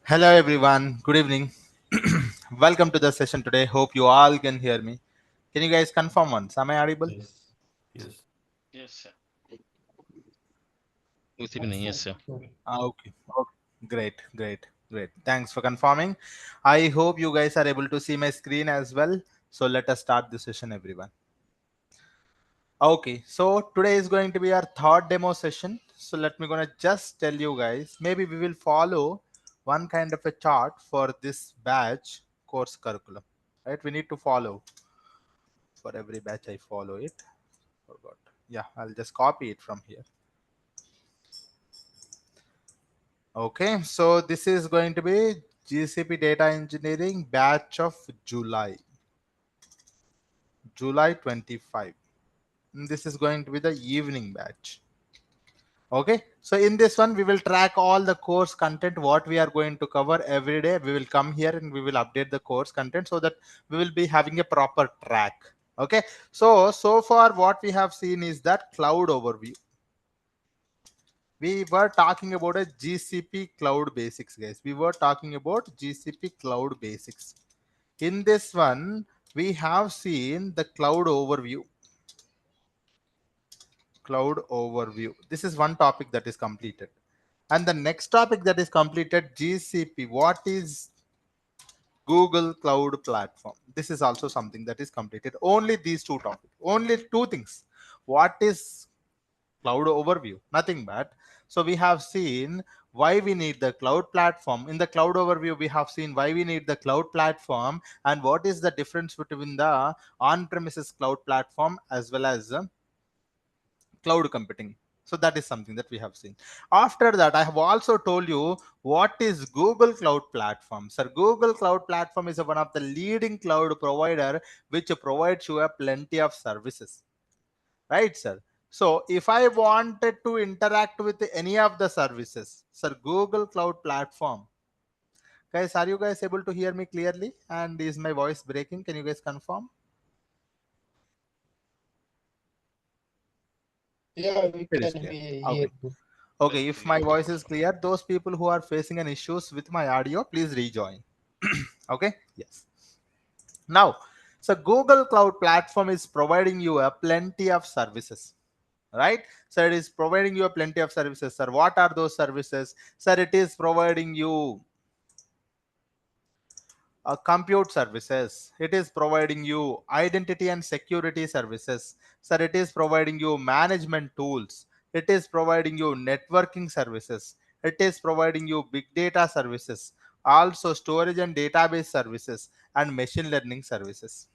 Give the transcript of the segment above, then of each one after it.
Hello everyone, good evening. Welcome to the session today. Hope you all can hear me. Can you guys confirm once? Am I audible? Yes. Yes. Yes, sir. Good evening. Yes, sir. Okay. Okay. Great. Thanks for confirming. I hope you guys are able to see my screen as well. So let us start the session, everyone. Okay, so today is going to be our third demo session. So let me gonna just tell you guys, maybe we will follow one kind of a chart for this batch course curriculum. Right? We need to follow for every batch. I follow it. Forgot. Yeah, I'll just copy it from here. Okay, so this is going to be GCP Data Engineering batch of July 25. And this is going to be the evening batch. Okay, so in this one we will track all the course content what we are going to cover every day. We will come here and we will update the course content so that we will be having a proper track. Okay, so far what we have seen is that cloud overview. We were talking about a GCP cloud basics, guys. We were talking about GCP cloud basics. In this one, we have seen the cloud overview. Cloud overview. This is one topic that is completed. And the next topic that is completed, GCP. What is Google Cloud Platform? This is also something that is completed. Only these two topics. Only two things. What is cloud overview? Nothing but. So we have seen why we need the cloud platform. In the cloud overview, we have seen why we need the cloud platform and what is the difference between the on-premises cloud platform as well as cloud computing. So that is something that we have seen. After that, I have also told you what is Google Cloud Platform. Sir, Google Cloud Platform is one of the leading cloud provider which provides you a plenty of services. Right, sir? So if I wanted to interact with any of the services, sir, Google Cloud Platform. Guys, are you guys able to hear me clearly? And is my voice breaking? Can you guys confirm? Yeah, we It is can clear. hear Okay. you. Very Okay, if my clear. voice is clear, those people who are facing an issues with my audio, please rejoin. Okay, yes. Now, so Google Cloud Platform is providing you a plenty of services, right? So it is providing you a plenty of services, sir. What are those services? Sir, it is providing you compute services. It is providing you identity and security services. Sir, it is providing you management tools. It is providing you networking services. It is providing you big data services, also storage and database services and machine learning services.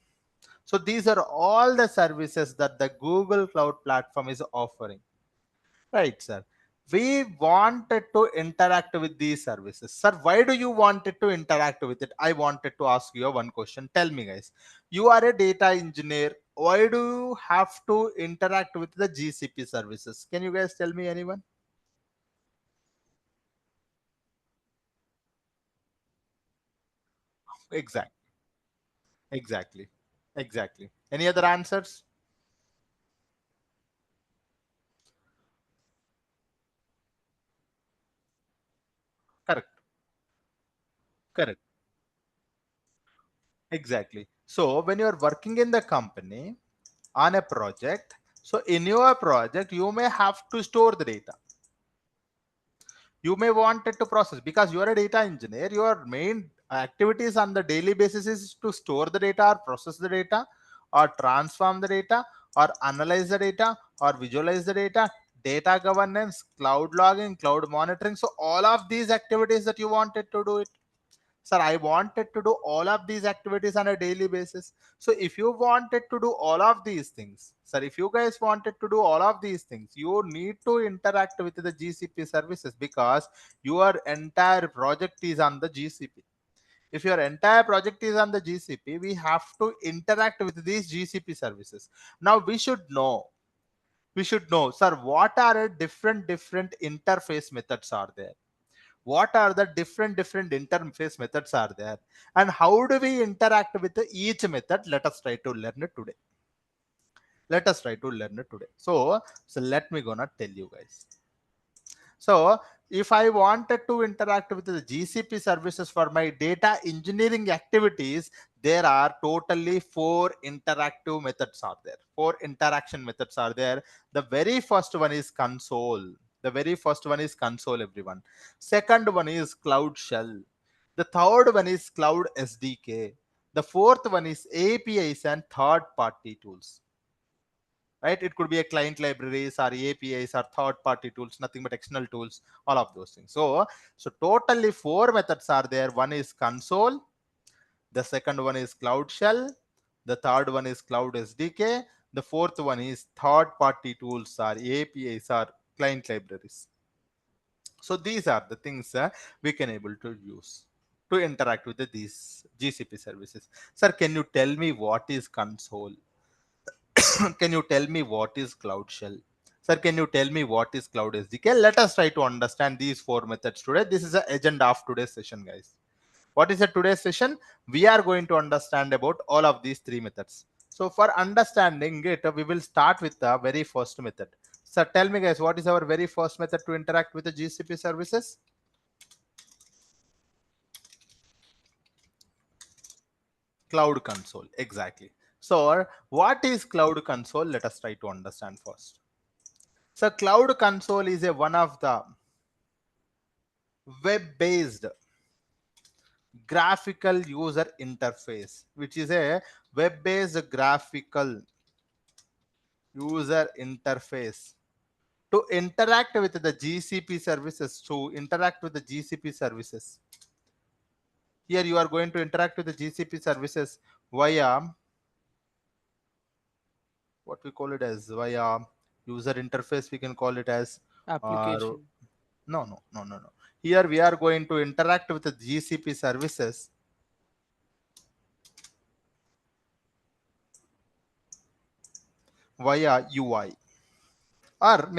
So these are all the services that the Google Cloud Platform is offering. Right, sir. We wanted to interact with these services. Sir, why do you wanted to interact with it? I wanted to ask you one question. Tell me, guys. You are a data engineer. Why do you have to interact with the GCP services? Can you guys tell me, anyone? Exactly. Exactly. Exactly. Any other answers? Correct. Correct. Exactly. So when you are working in the company on a project, so in your project, you may have to store the data. You may want it to process because you are a data engineer. Your main activities on the daily basis is to store the data or process the data or transform the data or analyze the data or visualize the data governance, cloud logging, cloud monitoring. So all of these activities that you wanted to do it, sir, I wanted to do all of these activities on a daily basis. So if you wanted to do all of these things, sir, if you guys wanted to do all of these things, you need to interact with the GCP services because your entire project is on the GCP. If your entire project is on the GCP, we have to interact with these GCP services. Now we should know, sir, what are different interface methods are there? What are the different interface methods are there, and how do we interact with each method? Let us try to learn it today. Let me gonna tell you guys. So if I wanted to interact with the GCP services for my data engineering activities, there are totally 4 interactive methods are there. 4 interaction methods are there. The very first one is console. The very first one is console, everyone. Second one is Cloudshell. The third one is Cloud SDK. The fourth one is APIs and third-party tools. Right? It could be a client libraries or APIs or third-party tools, nothing but external tools, all of those things. So totally 4 methods are there. One is console, the second one is Cloud Shell, the third one is Cloud SDK, the fourth one is third-party tools or APIs or client libraries. So these are the things we can able to use to interact with these GCP services. Sir, can you tell me what is console? Can you tell me what is Cloud Shell? Sir, can you tell me what is Cloud SDK? Let us try to understand these 4 methods today. This is the agenda of today's session, guys. What is the today's session? We are going to understand about all of these 3 methods. So for understanding it, we will start with the very first method. So tell me, guys, what is our very first method to interact with the GCP services? Cloud console. Exactly. So what is cloud console? Let us try to understand first. So cloud console is a one of the web-based graphical user interface, which is a web-based graphical user interface to interact with the GCP services. To interact with the GCP services. Here you are going to interact with the GCP services via what we call it as via user interface. We can call it as Application. no. Here we are going to interact with the GCP services via UI, or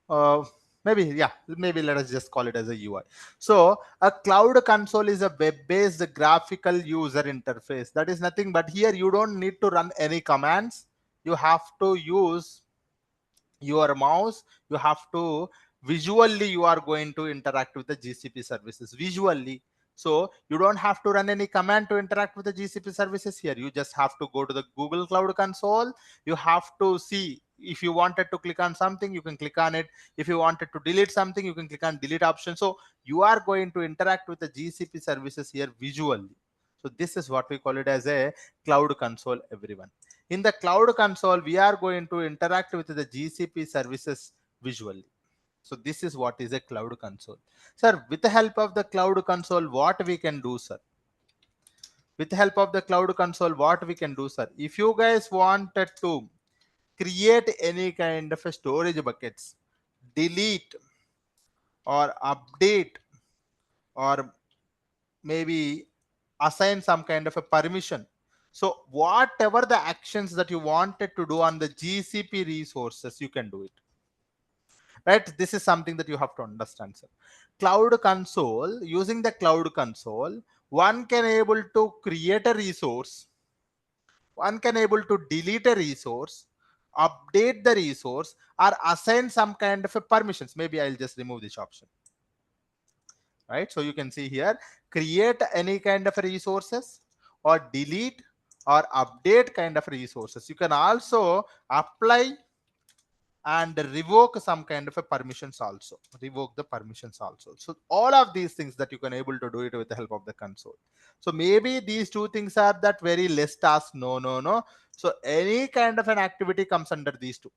uh, maybe let us just call it as a UI. So a cloud console is a web-based graphical user interface. That is nothing but here you don't need to run any commands. You have to use your mouse. You have to visually you are going to interact with the GCP services visually. So you don't have to run any command to interact with the GCP services. Here you just have to go to the Google Cloud Console. You have to see, if you wanted to click on something, you can click on it. If you wanted to delete something, you can click on delete option. So you are going to interact with the GCP services here visually. So this is what we call it as a cloud console, everyone. In the cloud console, we are going to interact with the GCP services visually. So this is what is a cloud console. Sir, with the help of the cloud console, what we can do, sir? With the help of the cloud console, what we can do, sir? If you guys wanted to create any kind of a storage buckets, delete or update, or maybe assign some kind of a permission. So whatever the actions that you wanted to do on the GCP resources, you can do it. Right? This is something that you have to understand, sir. Cloud console, using the cloud console, one can able to create a resource, one can able to delete a resource, update the resource, or assign some kind of a permissions. Maybe I'll just remove this option. Right? So you can see here, create any kind of resources, or delete or update kind of resources. You can also apply and revoke some kind of a permissions also, revoke the permissions also. So all of these things that you can able to do it with the help of the console. So maybe these two things are that very less task. No. So any kind of an activity comes under these two.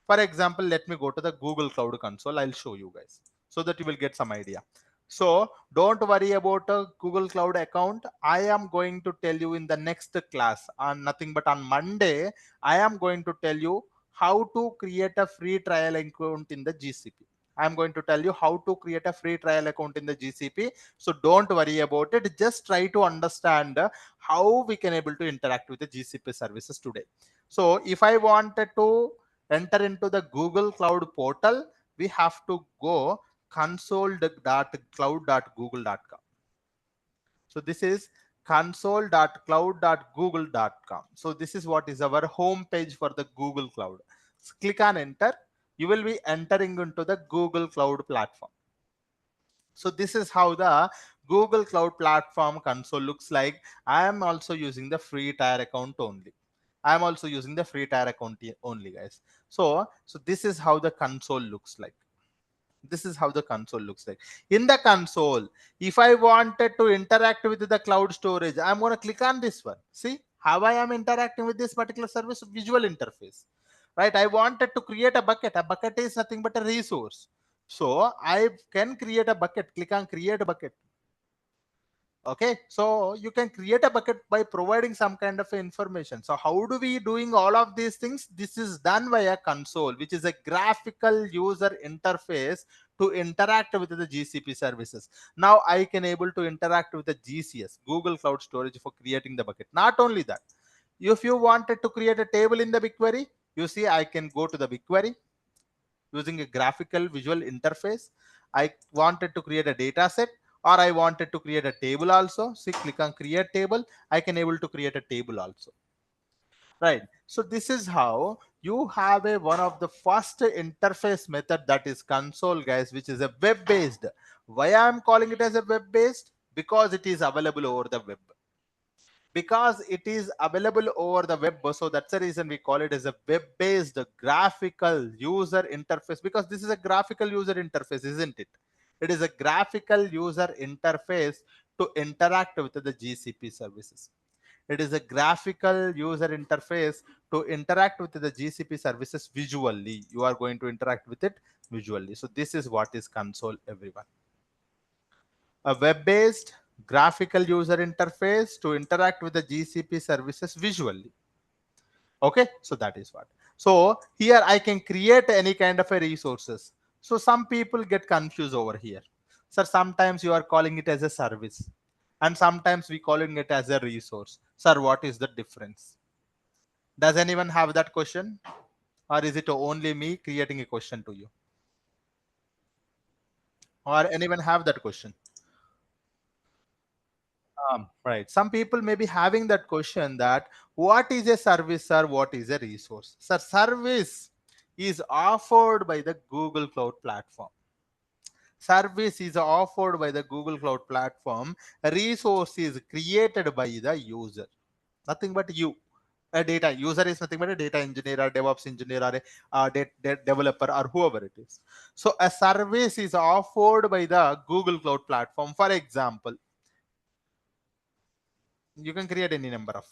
For example, let me go to the Google Cloud Console. I'll show you guys so that you will get some idea. So don't worry about a Google Cloud account. I am going to tell you in the next class on nothing but on Monday. I am going to tell you how to create a free trial account in the GCP. I'm going to tell you how to create a free trial account in the GCP. So don't worry about it. Just try to understand how we can able to interact with the GCP services today. So if I wanted to enter into the Google Cloud portal, we have to go console.cloud.google.com. So this is console.cloud.google.com. So this is what is our home page for the Google Cloud. So click on enter. you will be entering into the Google Cloud Platform. So this is how the Google Cloud Platform console looks like. I am also using the free tier account only. I am also using the free tier account only, guys. So this is how the console looks like. This is how the console looks like. In the console, if I wanted to interact with the cloud storage, I'm going to click on this one. See how I am interacting with this particular service visual interface, right? I wanted to create a bucket. A bucket is nothing but a resource. So I can create a bucket. Click on create bucket. Okay, so you can create a bucket by providing some kind of information. So how do we doing all of these things? This is done via console, which is a graphical user interface to interact with the GCP services. Now I can able to interact with the GCS, Google Cloud Storage, for creating the bucket. Not only that, if you wanted to create a table in the BigQuery, you see I can go to the BigQuery using a graphical visual interface. I wanted to create a data set, or I wanted to create a table also. See, click on create table. I can able to create a table also. Right. So this is how you have a one of the first interface method, that is console, guys, which is a web based. Why I'm calling it as a web based? Because it is available over the web. Because it is available over the web, so that's the reason we call it as a web based graphical user interface, because this is a graphical user interface, isn't it? It is a graphical user interface to interact with the GCP services. It is a graphical user interface to interact with the GCP services visually. You are going to interact with it visually. So this is what is console, everyone. A web-based graphical user interface to interact with the GCP services visually. Okay, so that is what. So here I can create any kind of a resources. So some people get confused over here. Sir, sometimes you are calling it as a service, and sometimes we calling it as a resource. Sir, what is the difference? Does anyone have that question? Or is it only me creating a question to you? Or anyone have that question? Right. Some people may be having that question, that what is a service, or what is a resource? Sir, service is offered by the Google Cloud Platform. Service is offered by the Google Cloud Platform. Resource is created by the user. Nothing but you. A data user is nothing but a data engineer, or DevOps engineer, or a developer, or whoever it is. So a service is offered by the Google Cloud Platform. For example, you can create any number of,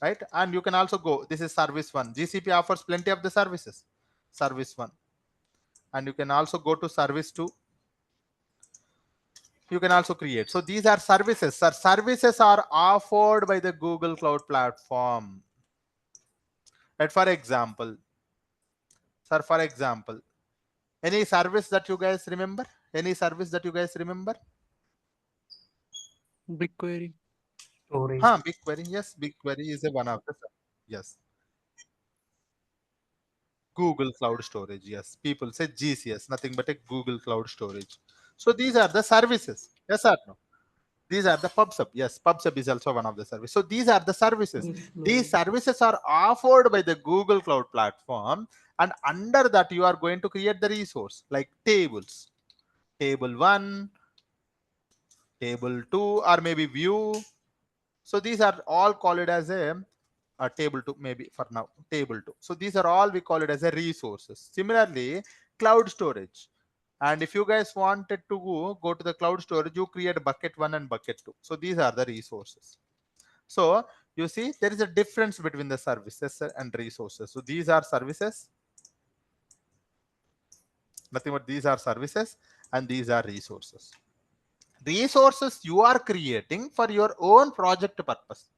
right? And you can also go, this is service one. GCP offers plenty of the services. Service one. And you can also go to service two. You can also create. So these are services. Sir, services are offered by the Google Cloud Platform. Right? For example, sir, for example, any service that you guys remember? Any service that you guys remember? BigQuery. Storage. BigQuery. Yes, BigQuery is a one of the, yes. Google Cloud Storage. Yes, people say GCS, nothing but a Google Cloud Storage. So these are the services. Yes or no? These are the PubSub. Yes, PubSub is also one of the services. So these are the services. These services are offered by the Google Cloud Platform, and under that you are going to create the resource like tables. Table 1, table 2, or maybe view. So these are all called it as a table 2, maybe for now, table 2. So these are all we call it as a resources. Similarly, cloud storage. And if you guys wanted to go to the cloud storage, you create bucket 1 and bucket 2. So these are the resources. So you see there is a difference between the services and resources. So these are services. Nothing but these are services, and these are resources. Resources you are creating for your own project purpose.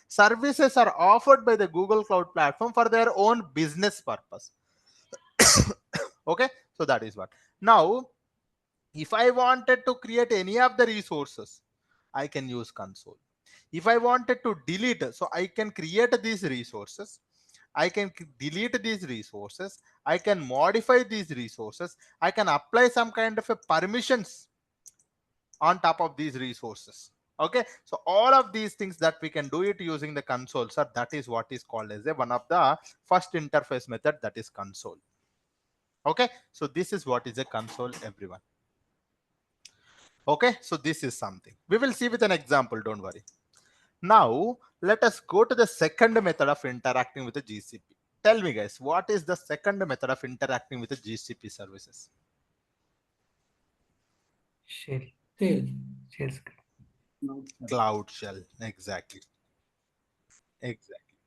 Services are offered by the Google Cloud Platform for their own business purpose. Okay, so that is what. Now, if I wanted to create any of the resources, I can use console. If I wanted to delete, so I can create these resources. I can delete these resources. I can modify these resources. I can apply some kind of a permissions on top of these resources. Okay, so all of these things that we can do it using the console, sir, that is what is called as a one of the first interface method, that is console. Okay, so this is what is a console, everyone. Okay, so this is something we will see with an example, don't worry. Now let us go to the second method of interacting with the GCP. Tell me guys, what is the second method of interacting with the GCP services? Shell. Shell. Shell script. Cloud shell. Exactly. Exactly.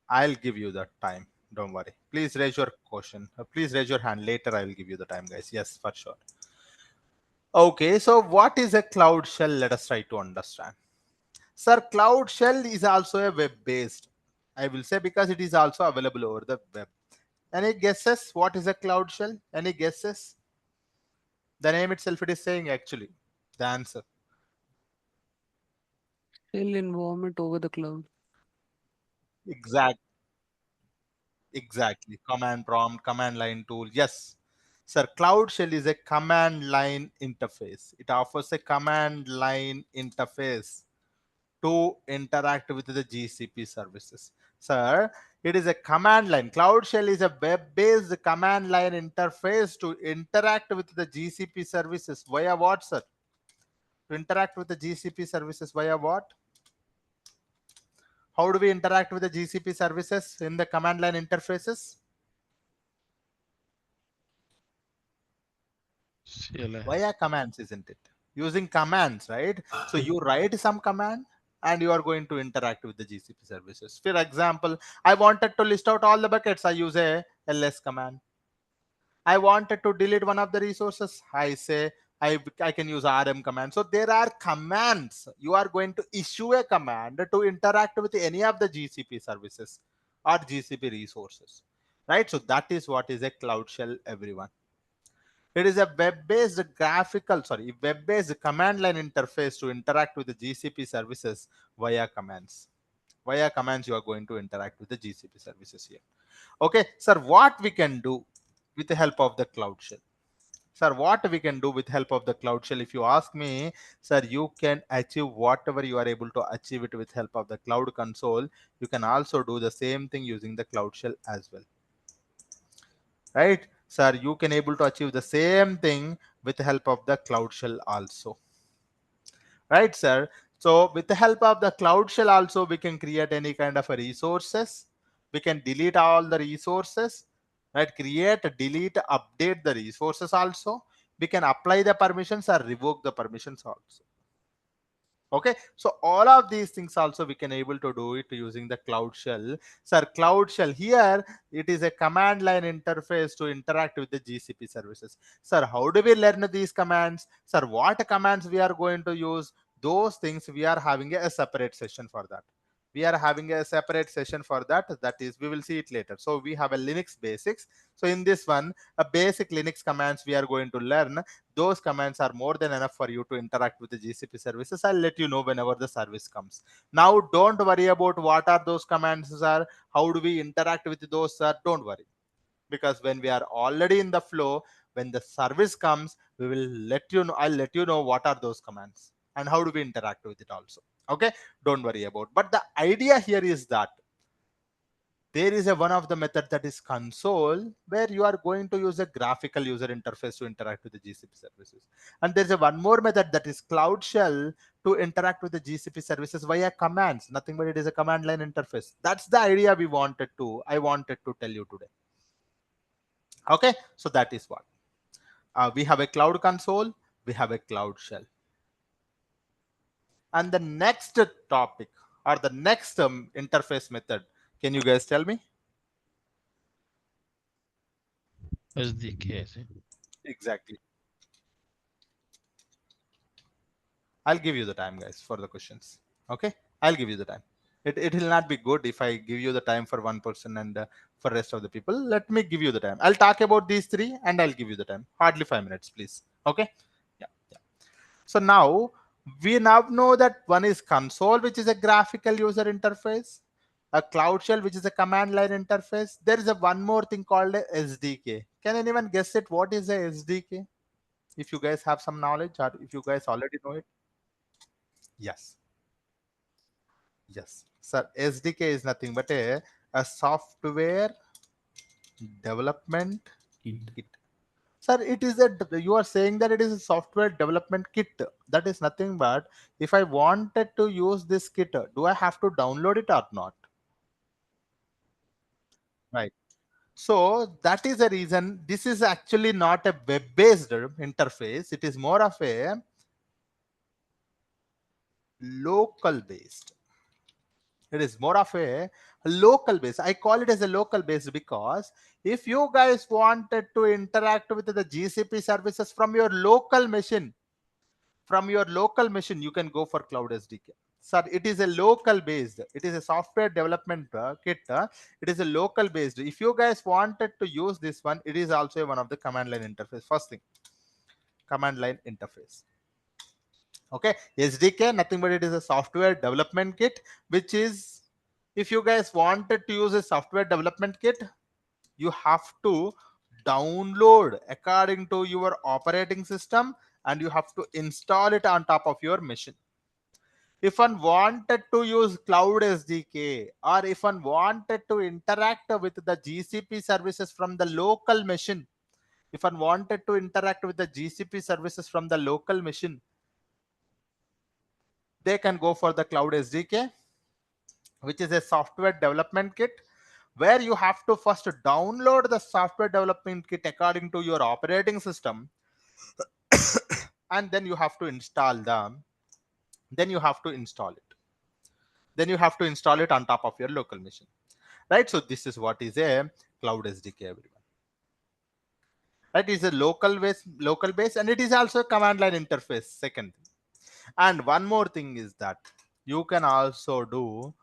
I'll give you the time. Don't worry. Please raise your question. Please raise your hand. Later, I will give you the time, guys. Yes, for sure. Okay, so what is a cloud shell? Let us try to understand. Sir, cloud shell is also a web-based. I will say because it is also available over the web. Any guesses? What is a cloud shell? Any guesses? The name itself it is saying actually the answer. Shell environment over the cloud. Exact. Exactly. Command prompt, command line tool. Yes. Sir, Cloud Shell is a command line interface. It offers a command line interface to interact with the GCP services. Sir, it is a command line. Cloud Shell is a web-based command line interface to interact with the GCP services via what, sir? To interact with the GCP services via what? How do we interact with the GCP services in the command line interfaces? CLI. Via commands, isn't it? Using commands, right? So you write some command and you are going to interact with the GCP services. For example, I wanted to list out all the buckets. I use a ls command. I wanted to delete one of the resources. I say I can use rm command. So there are commands. You are going to issue a command to interact with any of the GCP services or GCP resources, right? So that is what is a cloud shell, everyone. It is a web-based command line interface to interact with the GCP services via commands. Via commands, you are going to interact with the GCP services here. Okay, sir, what we can do with the help of the Cloud Shell? Sir, what we can do with help of the Cloud Shell? If you ask me, sir, you can achieve whatever you are able to achieve it with help of the Cloud Console. You can also do the same thing using the Cloud Shell as well, right? Sir, you can able to achieve the same thing with the help of the cloud shell also, right, sir? So with the help of the cloud shell also, we can create any kind of a resources. We can delete all the resources, right? Create, delete, update the resources also. We can apply the permissions or revoke the permissions also. Okay, so all of these things also we can able to do it using the cloud shell. Sir, cloud shell here, it is a command line interface to interact with the GCP services. Sir, how do we learn these commands? Sir, what commands we are going to use? Those things we are having a separate session for that. We are having a separate session for that. That is, we will see it later. So we have a Linux basics. So in this one, a basic Linux commands we are going to learn. Those commands are more than enough for you to interact with the GCP services. I'll let you know whenever the service comes. Now, don't worry about what are those commands are, how do we interact with those, sir. Don't worry, because when we are already in the flow, when the service comes, we will let you know. I'll let you know what are those commands and how do we interact with it also. Okay, don't worry about. But the idea here is that there is a one of the method that is console, where you are going to use a graphical user interface to interact with the GCP services. And there's a one more method that is cloud shell to interact with the GCP services via commands. Nothing but it is a command line interface. That's the idea I wanted to tell you today. Okay, so that is what we have a cloud console, we have a cloud shell. And the next topic or the next interface method, can you guys tell me? SDK. Exactly. I'll give you the time, guys, for the questions. Okay, I'll give you the time. It will not be good if I give you the time for one person and for rest of the people. Let me give you the time. I'll talk about these three and I'll give you the time. Hardly 5 minutes, please. Okay. Yeah. Yeah. So now we now know that one is console, which is a graphical user interface, a cloud shell, which is a command line interface. There is a one more thing called a SDK. Can anyone guess it? What is a SDK? If you guys have some knowledge or if you guys already know it. Yes. Yes. Sir, SDK is nothing but a software development Kit. kit. Sir, it is a, you are saying that it is a software development kit. That is nothing but if I wanted to use this kit, do I have to download it or not? Right. So that is the reason this is actually not a web-based interface. It is more of a local based. It is more of a local base. I call it as a local base because if you guys wanted to interact with the GCP services from your local machine, you can go for Cloud SDK. Sir, it is a local based. It is a software development kit. It is a local based. If you guys wanted to use this one, it is also one of the command line interface. First thing, command line interface. Okay, SDK, nothing but it is a software development kit, which is, if you guys wanted to use a software development kit, you have to download according to your operating system and you have to install it on top of your machine. If one wanted to use Cloud SDK, or if one wanted to interact with the GCP services from the local machine, if one wanted to interact with the GCP services from the local machine, they can go for the Cloud SDK, which is a software development kit, where you have to first download the software development kit according to your operating system, and then you have to install them. Then you have to install it. Then you have to install it on top of your local machine. Right? So this is what is a Cloud SDK, everyone. Right? It is a local base, and it is also a command line interface. Second thing. And one more thing is that you can also do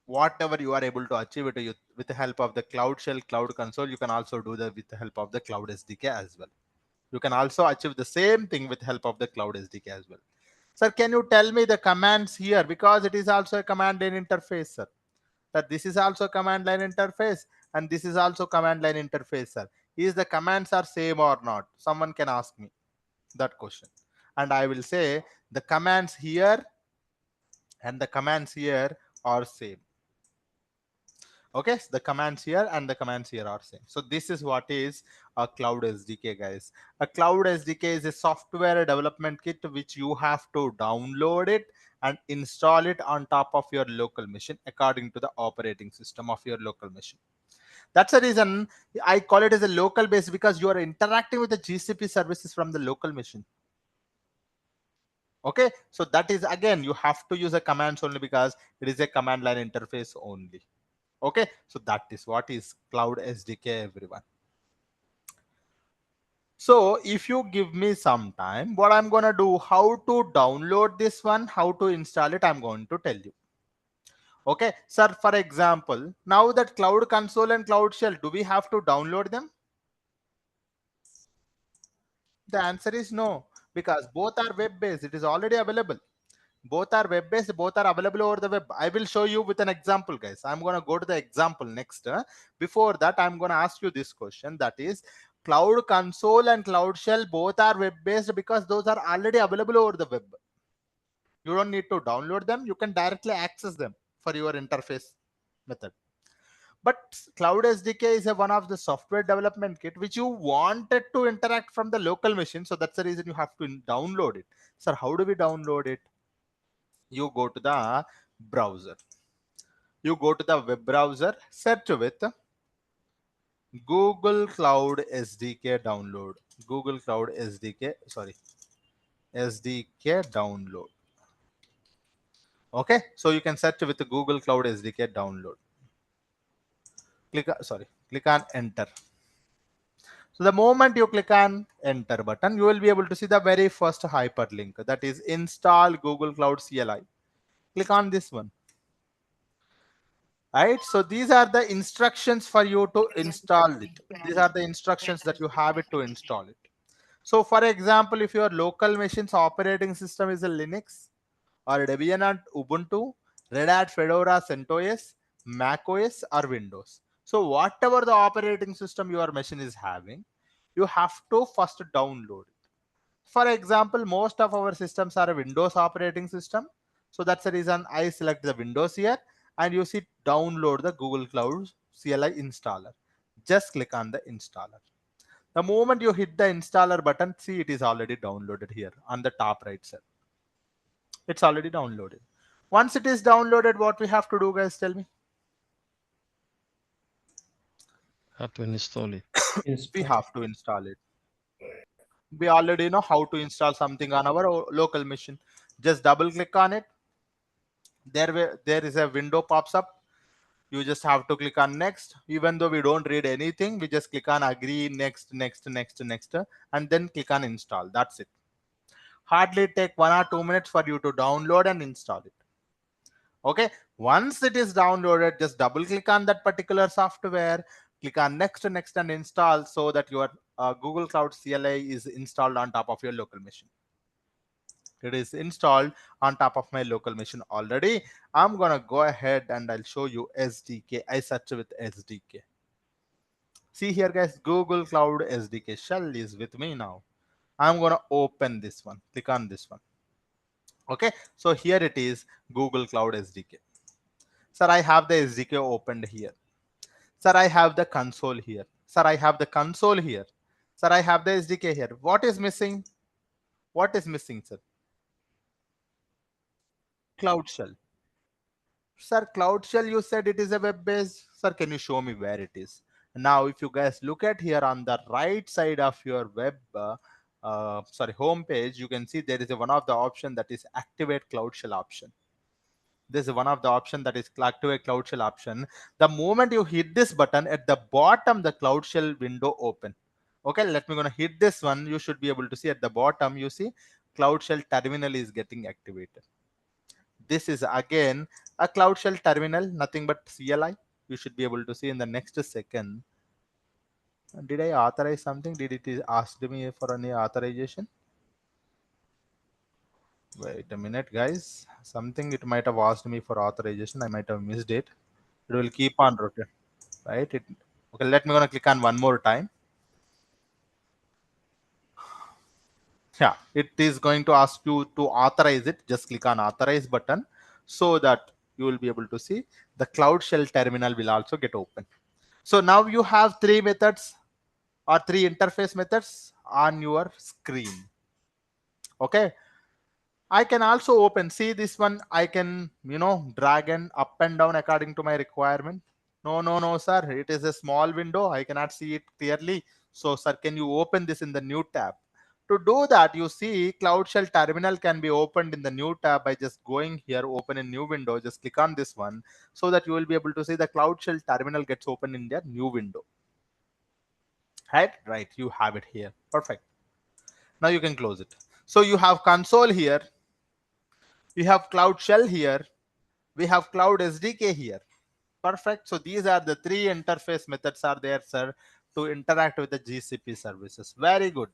whatever you are able to achieve it with the help of the Cloudshell Cloud Console. You can also do that with the help of the Cloud SDK as well. You can also achieve the same thing with help of the Cloud SDK as well. Sir, can you tell me the commands here, because it is also a command line interface, sir? That this is also command line interface and this is also command line interface, sir. Is the commands are same or not? Someone can ask me that question, and I will say the commands here and the commands here are same. Okay, so the commands here and the commands here are same. So this is what is a Cloud SDK, guys. A Cloud SDK is a software development kit which you have to download it and install it on top of your local machine according to the operating system of your local machine. That's the reason I call it as a local base, because you are interacting with the GCP services from the local machine. Okay, so that is, again, you have to use a commands only because it is a command line interface only. Okay, so that is what is Cloud SDK, everyone. So if you give me some time, what I'm going to do, how to download this one, how to install it, I'm going to tell you. Okay, sir, for example, now that Cloud Console and Cloudshell, do we have to download them? The answer is no, because both are web based. It is already available. Both are web based, both are available over the web. I will show you with an example, guys. I'm going to go to the example next. Before that, I'm going to ask you this question, that is, Cloud Console and Cloudshell both are web based because those are already available over the web. You don't need to download them. You can directly access them for your interface method. But Cloud SDK is one of the software development kit which you wanted to interact from the local machine. So that's the reason you have to download it. Sir, how do we download it? You go to the browser. You go to the web browser, search with Google Cloud SDK download. Google Cloud SDK, sorry, SDK download. Okay, so you can search with the Google Cloud SDK download. Click on enter. So the moment you click on enter button, you will be able to see the very first hyperlink, that is install Google Cloud CLI. Click on this one. Right, so these are the instructions for you to install it. These are the instructions that you have it to install it. So for example, if your local machine's operating system is a Linux or Debian and Ubuntu, Red Hat, Fedora, CentOS, Mac OS, or Windows, so whatever the operating system your machine is having, you have to first download it. For example, most of our systems are a Windows operating system. So that's the reason I select the Windows here, and you see download the Google Cloud CLI installer. Just click on the installer. The moment you hit the installer button, see it is already downloaded here on the top right side. It's already downloaded. Once it is downloaded, what we have to do, guys, tell me? Have to install it. We have to install it. We already know how to install something on our local machine. Just double click on it. There is a window pops up. You just have to click on next. Even though we don't read anything, we just click on agree, next, next, next, next, and then click on install. That's it. Hardly take 1 or 2 minutes for you to download and install it. Okay, once it is downloaded, just double click on that particular software, click on next, next, and install, so that your Google Cloud CLI is installed on top of your local machine. It is installed on top of my local machine already. I'm gonna go ahead and I'll show you SDK. I search with SDK. See here, guys, Google Cloud SDK shell is with me now. I'm gonna open this one. Click on this one. Okay, so here it is, Google Cloud SDK. Sir, I have the SDK opened here. Sir, I have the console here. Sir, I have the console here. Sir, I have the SDK here. What is missing? What is missing, sir? Cloudshell. Sir, Cloudshell, you said it is a web based. Sir, can you show me where it is? Now, if you guys look at here on the right side of your web, home page, you can see there is one of the option that is activate Cloudshell option. This is one of the option that is activate Cloudshell option. The moment you hit this button at the bottom, the Cloudshell window open. Okay, let me gonna hit this one. You should be able to see at the bottom, you see Cloudshell terminal is getting activated. This is again a Cloudshell terminal, nothing but CLI. You should be able to see in the next second. Did I authorize something? Did it ask me for any authorization? Wait a minute, guys. Something it might have asked me for authorization. I might have missed it. It will keep on rotating, right? Okay, let me gonna click on one more time. Yeah, it is going to ask you to authorize it. Just click on authorize button, so that you will be able to see the Cloudshell terminal will also get open. So now you have three methods or three interface methods on your screen. Okay, I can also open, see this one, I can, drag and up and down according to my requirement. No, sir, it is a small window. I cannot see it clearly. So, sir, can you open this in the new tab? To do that, you see Cloudshell terminal can be opened in the new tab by just going here, open a new window, just click on this one, so that you will be able to see the Cloudshell terminal gets open in their new window. Right, you have it here. Perfect. Now you can close it. So you have console here. We have Cloudshell here. We have Cloud SDK here. Perfect. So these are the three interface methods are there, sir, to interact with the GCP services. Very good.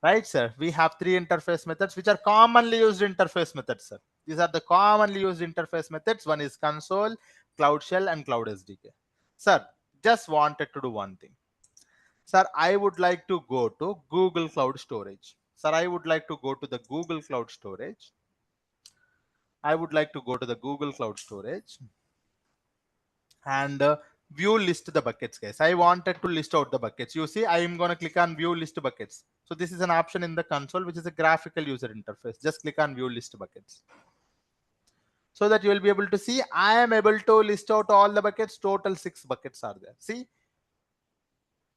Right, sir. We have three interface methods, which are commonly used interface methods, sir. These are the commonly used interface methods. One is console, Cloudshell, and Cloud SDK. Sir, just wanted to do one thing. Sir, I would like to go to Google Cloud Storage. Sir, I would like to go to the Google Cloud Storage. I would like to go to the Google Cloud Storage and view list the buckets, guys. I wanted to list out the buckets. You see, I am going to click on view list buckets. So this is an option in the console, which is a graphical user interface. Just click on view list buckets, so that you will be able to see I am able to list out all the buckets. Total 6 buckets are there. See,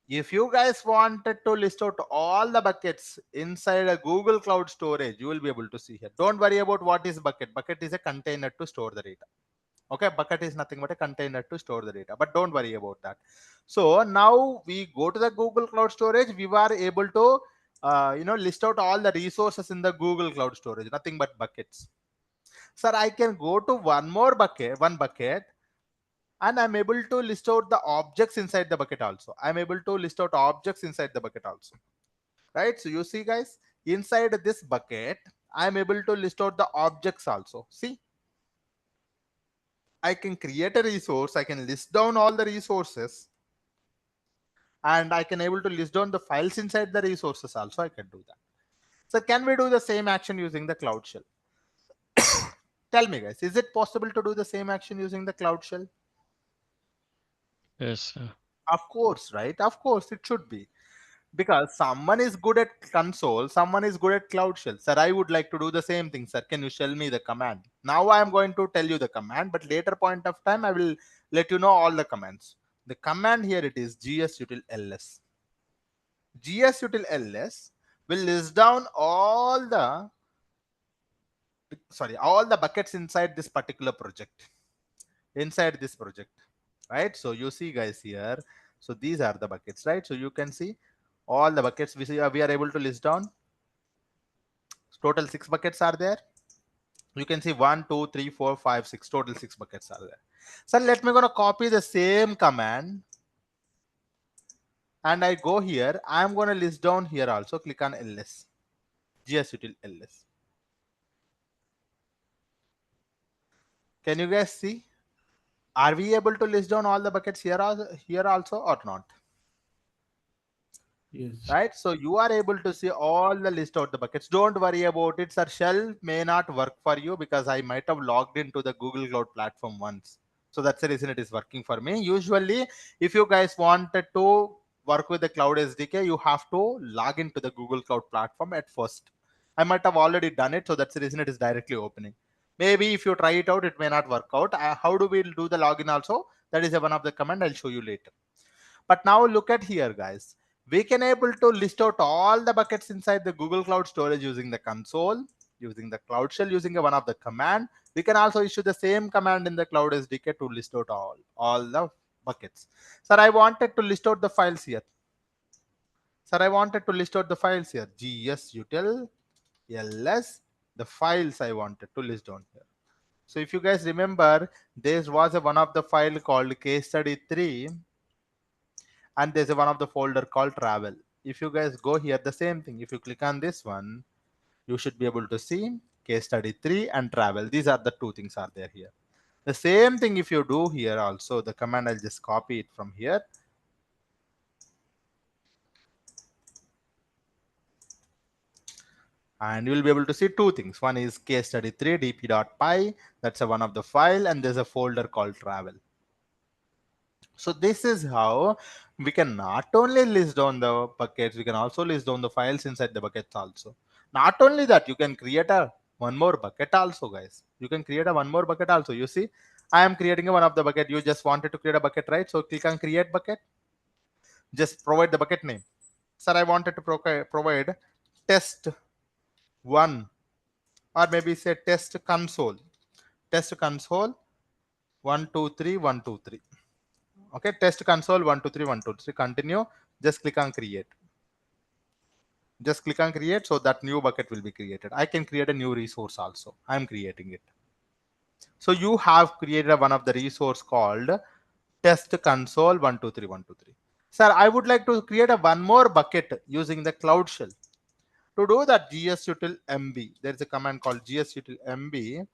if you guys wanted to list out all the buckets inside a Google Cloud Storage, you will be able to see here. Don't worry about what is bucket. Bucket is a container to store the data. Okay, bucket is nothing but a container to store the data, but don't worry about that. So now we go to the Google Cloud Storage. We were able to, list out all the resources in the Google Cloud Storage, nothing but buckets. Sir, I can go to one bucket, and I'm able to list out the objects inside the bucket also. I'm able to list out objects inside the bucket also. Right? So you see, guys, inside this bucket, I'm able to list out the objects also. See, I can create a resource. I can list down all the resources, and I can able to list down the files inside the resources also. I can do that. So can we do the same action using the Cloud Shell? Tell me guys, is it possible to do the same action using the Cloud Shell? Yes, sir. Of course, right? Of course, it should be. Because someone is good at console, someone is good at Cloud Shell. Sir, I would like to do the same thing. Sir, can you shell me the command? Now I am going to tell you the command, but later point of time, I will let you know all the commands. The command here it is gsutil ls. Gsutil ls will list down all the buckets inside this particular project. Inside this project, right? So you see guys here, so these are the buckets, right? So you can see all the buckets we are able to list down. Total 6 buckets are there. You can see 1 2 3 4 5 6, total 6 buckets are there. So let me gonna copy the same command and I go here. I'm gonna list down here also. Click on ls, gsutil ls. Can you guys see? Are we able to list down all the buckets here also or not? Yes. Right? So you are able to see all the list out the buckets. Don't worry about it. Sir, shell may not work for you because I might have logged into the Google Cloud platform once. So that's the reason it is working for me. Usually, if you guys wanted to work with the Cloud SDK, you have to log into the Google Cloud platform at first. I might have already done it. So that's the reason it is directly opening. Maybe if you try it out, it may not work out. How do we do the login also? That is one of the command I'll show you later. But now look at here, guys. We can able to list out all the buckets inside the Google Cloud Storage using the console, using the Cloud Shell, using one of the command. We can also issue the same command in the Cloud SDK to list out all the buckets. Sir, I wanted to list out the files here. Sir, I wanted to list out the files here. gsutil ls, the files I wanted to list down here. So if you guys remember, there was one of the file called case study 3, and there's one of the folder called travel. If you guys go here, the same thing. If you click on this one, you should be able to see case study 3 and travel. These are the two things are there here. The same thing if you do here also, the command, I'll just copy it from here. And you will be able to see two things. One is case study 3 dp.py. That's one of the file, and there's a folder called travel. So this is how we can not only list down the buckets, we can also list down the files inside the buckets also. Not only that, you can create a one more bucket also, guys. You can create a one more bucket also. You see, I am creating a one of the bucket. You just wanted to create a bucket, right? So click on create bucket. Just provide the bucket name. Sir, I wanted to provide test one, or maybe say test console. Test console 123 123. Okay, test console 123 123. Continue. Just click on create. Just click on create, so that new bucket will be created. I can create a new resource also. I'm creating it. So you have created one of the resource called test console 123 123. Sir, I would like to create a one more bucket using the Cloud Shell. To do that, gsutil mb. There is a command called gsutil mb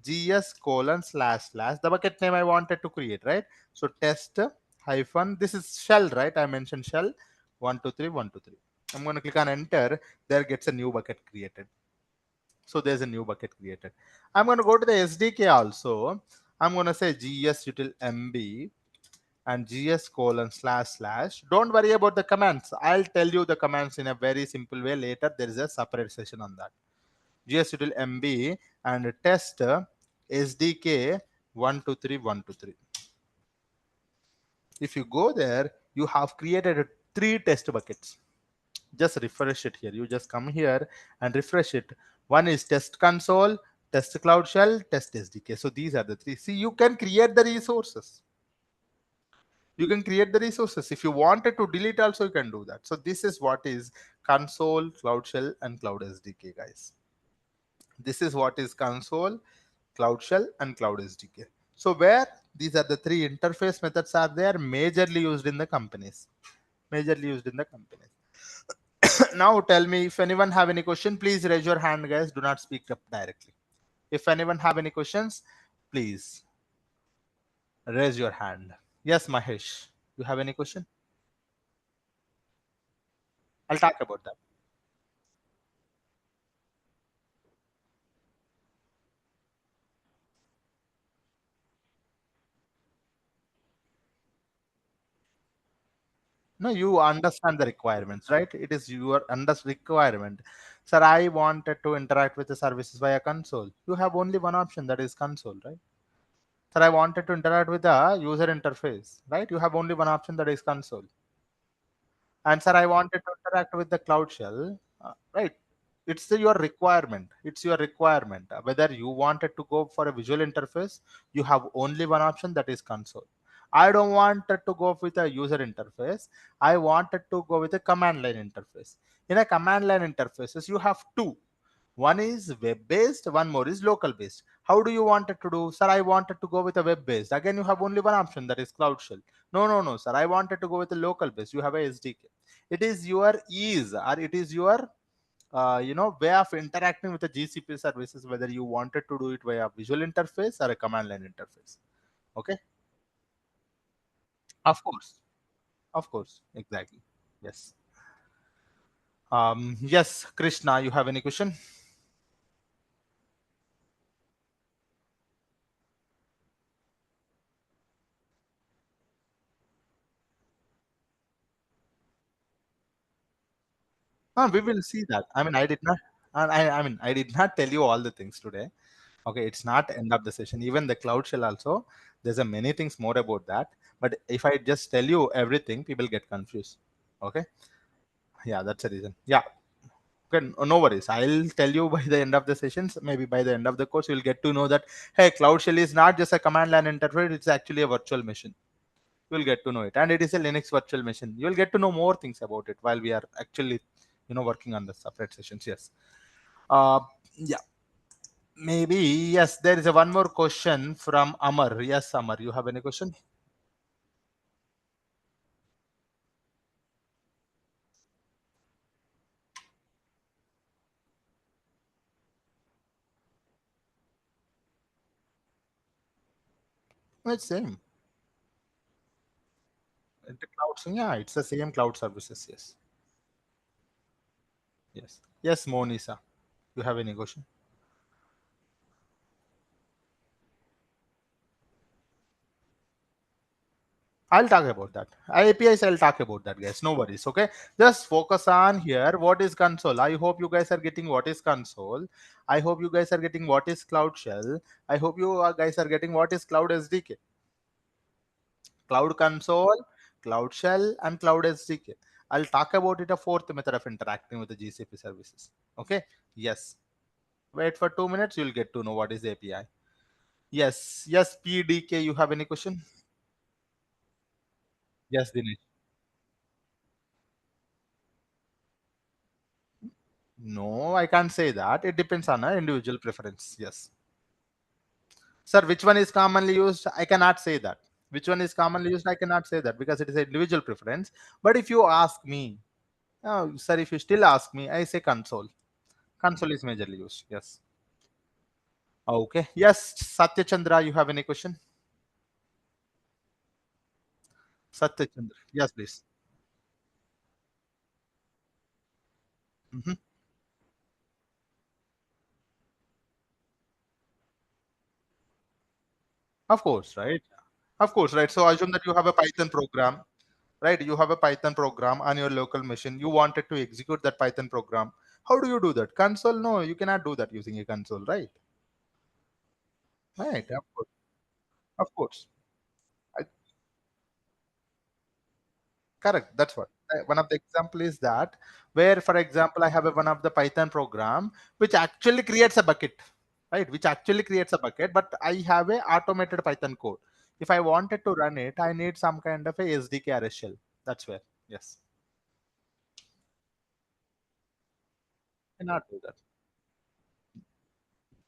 gs colon slash slash the bucket name I wanted to create, right? So test hyphen, this is shell, right? I mentioned shell 123 123. I'm going to click on enter. There gets a new bucket created. So there's a new bucket created. I'm going to go to the SDK also. I'm going to say gsutil mb and gs colon slash slash. Don't worry about the commands. I'll tell you the commands in a very simple way later. There is a separate session on that. gsutil mb and test sdk 123 123. If you go there, you have created 3 test buckets. Just refresh it here. You just come here and refresh it. One is test console, test cloud shell, test sdk. So these are the 3. See, you can create the resources. You can create the resources. If you wanted to delete also, you can do that. So this is what is console, cloud shell, and cloud sdk, guys. This is what is console, cloud shell, and cloud sdk. So where these are the 3 interface methods are there, majorly used in the companies. Majorly used in the companies. Now tell me, if anyone have any question, please raise your hand, guys. Do not speak up directly. If anyone have any questions, please raise your hand. Yes, Mahesh, you have any question? I'll talk about that. No, you understand the requirements, right? It is your requirement. Sir, I wanted to interact with the services via console. You have only one option, that is console, right? Sir, I wanted to interact with the user interface, right? You have only one option, that is console. And sir, I wanted to interact with the cloud shell, right? Your requirement. It's your requirement. Whether you wanted to go for a visual interface, you have only one option, that is console. I don't wanted to go with a user interface. I wanted to go with a command line interface. In a command line interfaces, you have two. One is web-based, one more is local-based. How do you want it to do? Sir, I wanted to go with a web-based. Again, you have only one option, that is Cloudshell. No, no, no, sir. I wanted to go with a local-based. You have a SDK. It is your ease, or it is your way of interacting with the GCP services, whether you wanted to do it via visual interface or a command line interface. Okay. Of course, exactly. Yes. Yes, Krishna, you have any question? We will see that. I mean, I did not. I did not tell you all the things today. Okay, it's not end of the session. Even the cloud shell also, there's a many things more about that. But if I just tell you everything, people get confused. Okay, yeah, that's the reason. Yeah, okay, no worries. I'll tell you by the end of the sessions. Maybe by the end of the course, you'll get to know that hey, cloud shell is not just a command line interface. It's actually a virtual machine. You'll get to know it, and it is a Linux virtual machine. You'll get to know more things about it while we are actually, working on the separate sessions. Yes. Uh, yeah, maybe yes. There is a one more question from Amar. Yes, Amar, you have any question? No, it's same. The cloud, yeah, it's the same cloud services. Yes, yes, yes. Monisa, you have any question? I'll talk about that. APIs, I'll talk about that, guys. No worries. Okay. Just focus on here. What is console? I hope you guys are getting what is console. I hope you guys are getting what is Cloud Shell. I hope you guys are getting what is Cloud SDK, Cloud Console, Cloud Shell, and Cloud SDK. I'll talk about it a fourth method of interacting with the GCP services. Okay. Yes. Wait for 2 minutes. You'll get to know what is API. Yes. Yes. PDK. You have any question? Yes, Dinesh. No, I can't say that. It depends on an individual preference. Yes. Sir, which one is commonly used? I cannot say that. Which one is commonly used? I cannot say that because it is an individual preference. But if you ask me, sir, if you still ask me, I say console. Console is majorly used. Yes. Okay. Yes, Satya Chandra, you have any question? Satya Chandra. Yes, please. Mhm. Of course, right? Of course, right. So assume that you have a Python program, right? You have a Python program on your local machine. You wanted to execute that Python program. How do you do that? Console? No, you cannot do that using a console, right? Right. Of course. Of course. I, correct. That's what. One of the example is that where, for example, I have one of the Python program which actually creates a bucket, right? Which actually creates a bucket, but I have a automated Python code. If I wanted to run it, I need some kind of a SDK or a shell. That's where. Yes. Cannot do that.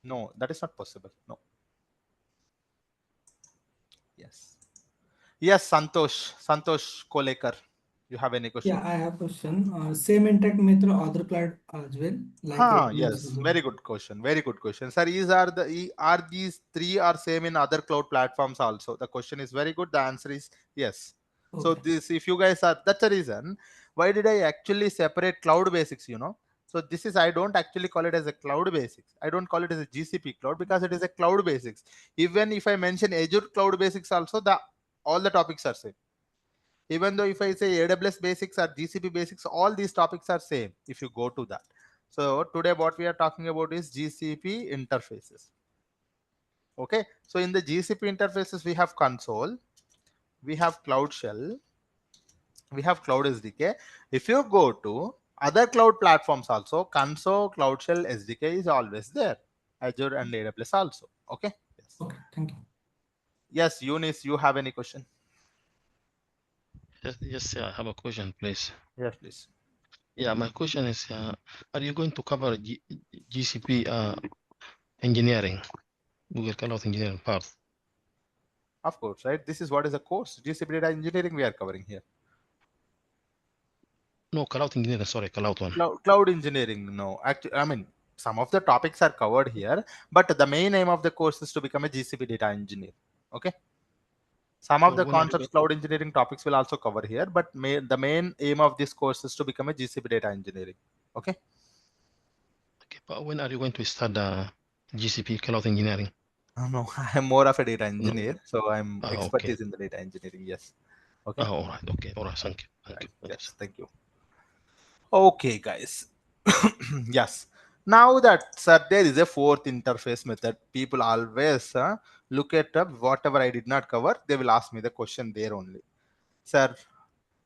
No, that is not possible. No. Yes. Yes, Santosh. Santosh Kolekar. You have any question? Yeah, I have question. Same interact method other cloud as well, like Huh, AWS, yes, Google. very good question. Very good question. Sir, are these three are same in other cloud platforms also? The question is very good. The answer is yes. So Okay. this, if you guys are, that's the reason. Why did I actually separate cloud basics? So this is, I don't actually call it as a cloud basics. I don't call it as a GCP cloud because it is a cloud basics. Even if I mention Azure cloud basics also, the all the topics are same. Even though if I say AWS basics or GCP basics, all these topics are same if you go to that. So today what we are talking about is GCP interfaces. Okay, so in the GCP interfaces we have console, we have Cloudshell, we have Cloud SDK. If you go to other cloud platforms also, console, Cloudshell, SDK is always there. Azure and AWS also. Okay. Yes. Okay, thank you. Yes, Eunice, you have any question? Yes, I have a question, please. Yes, please. Yeah, my question is, are you going to cover GCP engineering, Google Cloud engineering part? Of course, right? This is what is a course. GCP data engineering we are covering here. No, cloud engineering, sorry, cloud one. Cloud engineering, no. Actually, I mean, some of the topics are covered here, but the main aim of the course is to become a GCP data engineer. Okay. Some of So the when are you concepts, cloud engineering topics will also cover here, but the main aim of this course is to become a GCP data engineering. Okay. okay, but when are you going to start the GCP cloud engineering? No, I'm more of a data No. engineer, so I'm Okay. expertise in the data engineering. Yes. Okay. All right. Okay. All right. Thank you. Thank Right. you. Thank you, Yes. sir. Thank you. Okay, guys. Yes. Now that, sir, there is a fourth interface method. People always look at whatever I did not cover. They will ask me the question there only. Sir,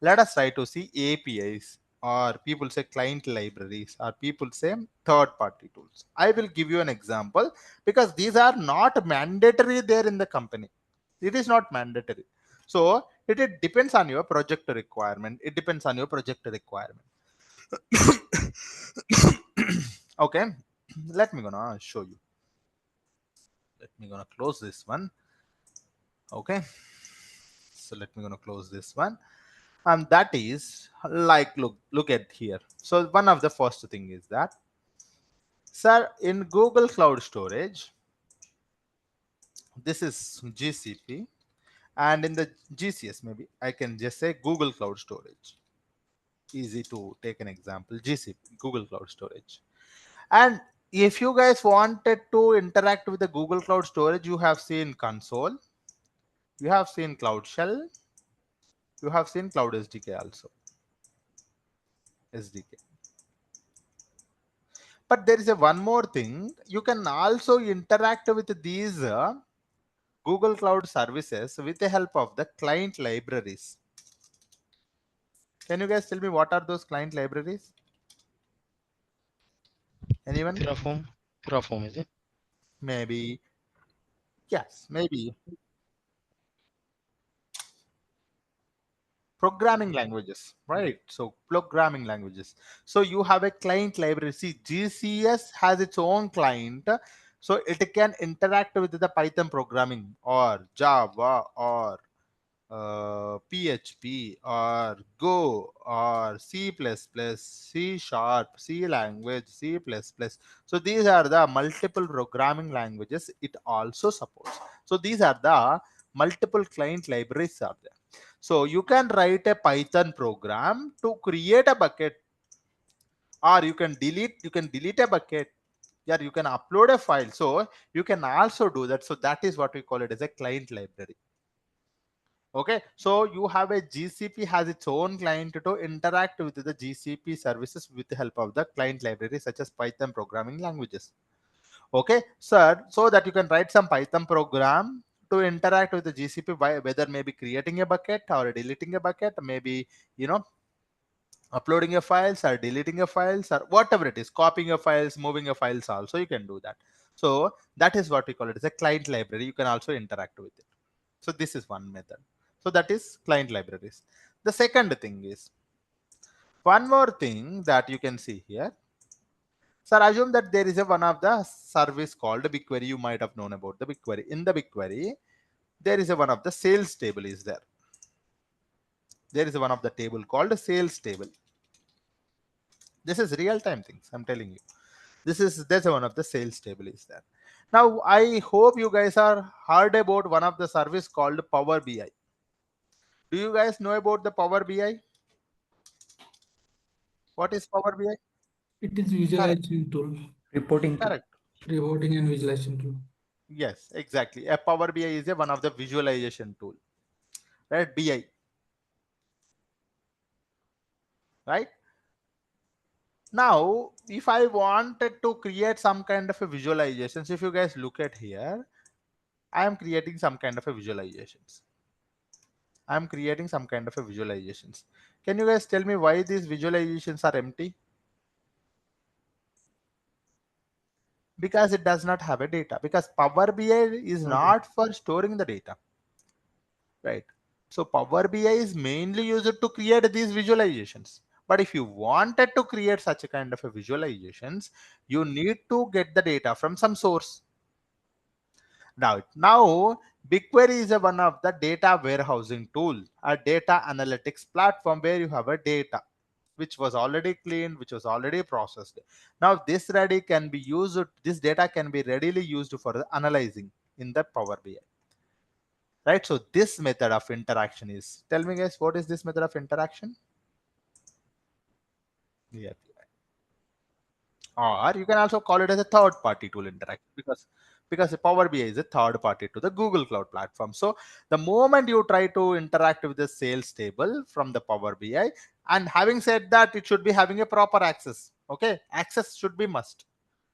let us try to see APIs, or people say client libraries, or people say third-party tools. I will give you an example because these are not mandatory there in the company. It is not mandatory. So it depends on your project requirement. It depends on your project requirement. Okay, let me gonna show you. Let me gonna close this one. Okay, so let me gonna close this one, and that is like, look at here. So one of the first thing is that, sir, in Google Cloud Storage, this is GCP, and in the GCS, maybe I can just say Google Cloud Storage. Easy to take an example. GCP, Google Cloud Storage. And if you guys wanted to interact with the Google Cloud Storage, you have seen console, you have seen Cloud Shell, you have seen Cloud SDK also. SDK. But there is a one more thing. You can also interact with these Google Cloud services with the help of the client libraries. Can you guys tell me what are those client libraries? Anyone? Terraform, is it? Maybe. Yes, maybe. Programming languages, right? So programming languages. So you have a client library. See, GCS has its own client, so it can interact with the Python programming or Java or PHP or Go or C++, C Sharp, C language, C++. So these are the multiple programming languages it also supports. So these are the multiple client libraries are there. So you can write a Python program to create a bucket, or you can delete a bucket. Yeah, you can upload a file. So you can also do that. So that is what we call it as a client library. Okay, so you have a GCP has its own client to interact with the GCP services with the help of the client library such as Python programming languages. Okay, sir, so that you can write some Python program to interact with the GCP by whether maybe creating a bucket or deleting a bucket, maybe uploading your files or deleting your files or whatever it is, copying your files, moving your files. Also, you can do that. So that is what we call it as a client library. You can also interact with it. So this is one method. So that is client libraries. The second thing is one more thing that you can see here. Sir, assume that there is a one of the service called BigQuery. You might have known about the BigQuery. In the BigQuery, there is a one of the sales table is there. There is a one of the table called sales table. This is real time things. I'm telling you. There's a one of the sales table is there. Now I hope you guys are heard about one of the service called Power BI. Do you guys know about the Power BI? What is Power BI? It is Correct. visualization tool, Reporting tool. Correct. reporting and visualization tool. Yes, exactly. A Power BI is a one of the visualization tool, right? BI. right? Now, if I wanted to create some kind of a visualizations, if you guys look at here, I am creating some kind of a visualizations. I'm creating some kind of a visualizations. Can you guys tell me why these visualizations are empty? Because it does not have a data. Because Power BI is not for storing the data, right? So Power BI is mainly used to create these visualizations. But if you wanted to create such a kind of a visualizations, you need to get the data from some source. Now BigQuery is one of the data warehousing tool, a data analytics platform where you have a data which was already cleaned, which was already processed. Now this ready can be used, this data can be readily used for the analyzing in the Power BI. Right, so this method of interaction is, tell me guys, what is this method of interaction? Yeah. Or you can also call it as a third party tool interaction, because the Power BI is a third party to the Google Cloud platform. So the moment you try to interact with the sales table from the Power BI, and having said that, it should be having a proper access. Okay, access should be must.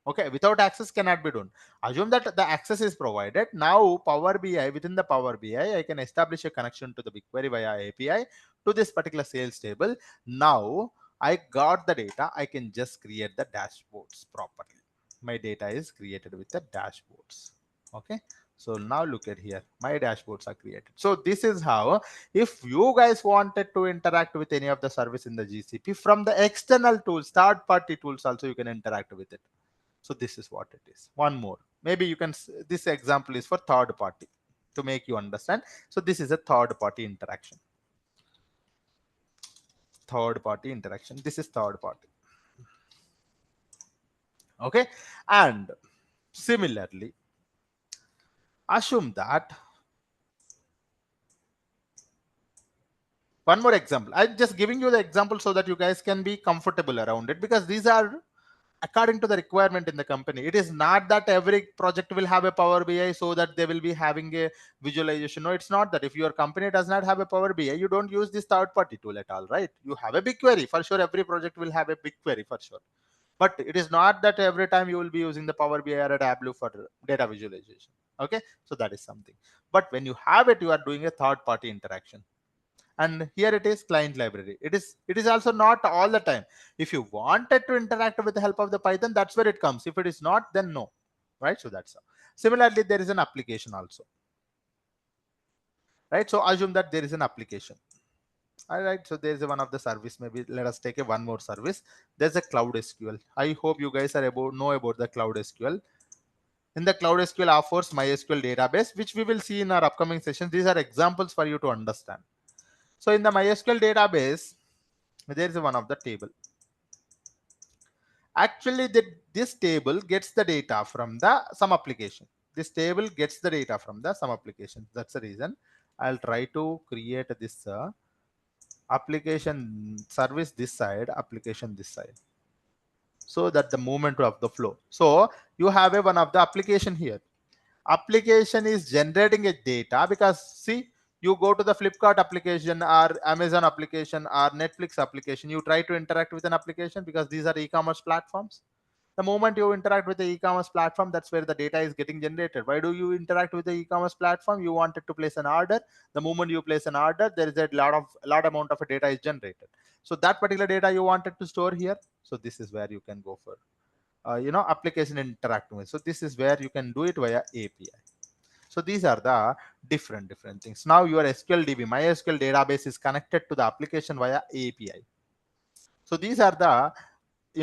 Okay, without access cannot be done. Assume that the access is provided. Now Power BI, within the Power BI, I can establish a connection to the BigQuery via API to this particular sales table. Now I got the data. I can just create the dashboards properly. My data is created with the dashboards. Okay. So now look at here, my dashboards are created. So this is how, if you guys wanted to interact with any of the service in the GCP from the external tools, third party tools also, you can interact with it. So this is what it is. One more, maybe you can, this example is for third party to make you understand. So this is a third party interaction. Third party interaction. This is third party. Okay. And similarly, assume that, one more example. I'm just giving you the example so that you guys can be comfortable around it, because these are according to the requirement in the company. It is not that every project will have a Power BI so that they will be having a visualization. No, it's not that. If your company does not have a Power BI, you don't use this third party tool at all, right? You have a BigQuery for sure. Every project will have a BigQuery for sure. But it is not that every time you will be using the Power BI or a Tableau for data visualization. Okay, so that is something. But when you have it, you are doing a third party interaction. And here it is client library. It is also not all the time. If you wanted to interact with the help of the Python, that's where it comes. If it is not, then no, right? So that's how. Similarly, there is an application also, right? So assume that there is an application. All right, so there is one of the service. Maybe let us take a one more service. There's a Cloud SQL. I hope you guys are know about the Cloud SQL. In the Cloud SQL offers MySQL database, which we will see in our upcoming sessions. These are examples for you to understand. So in the MySQL database, there is one of the table. Actually, this table gets the data from the some application. This table gets the data from the some application. That's the reason I'll try to create this application service this side, application this side, so that the movement of the flow. So you have a one of the application here. Application is generating a data, because see, you go to the Flipkart application or Amazon application or Netflix application, you try to interact with an application because these are e-commerce platforms. The moment you interact with the e-commerce platform, that's where the data is getting generated. Why do you interact with the e-commerce platform? You wanted to place an order. The moment you place an order, there is a lot amount of data is generated. So that particular data you wanted to store here. So this is where you can go for application interacting with. So this is where you can do it via API. So these are the different things. Now your SQL MySQL database is connected to the application via API. So these are the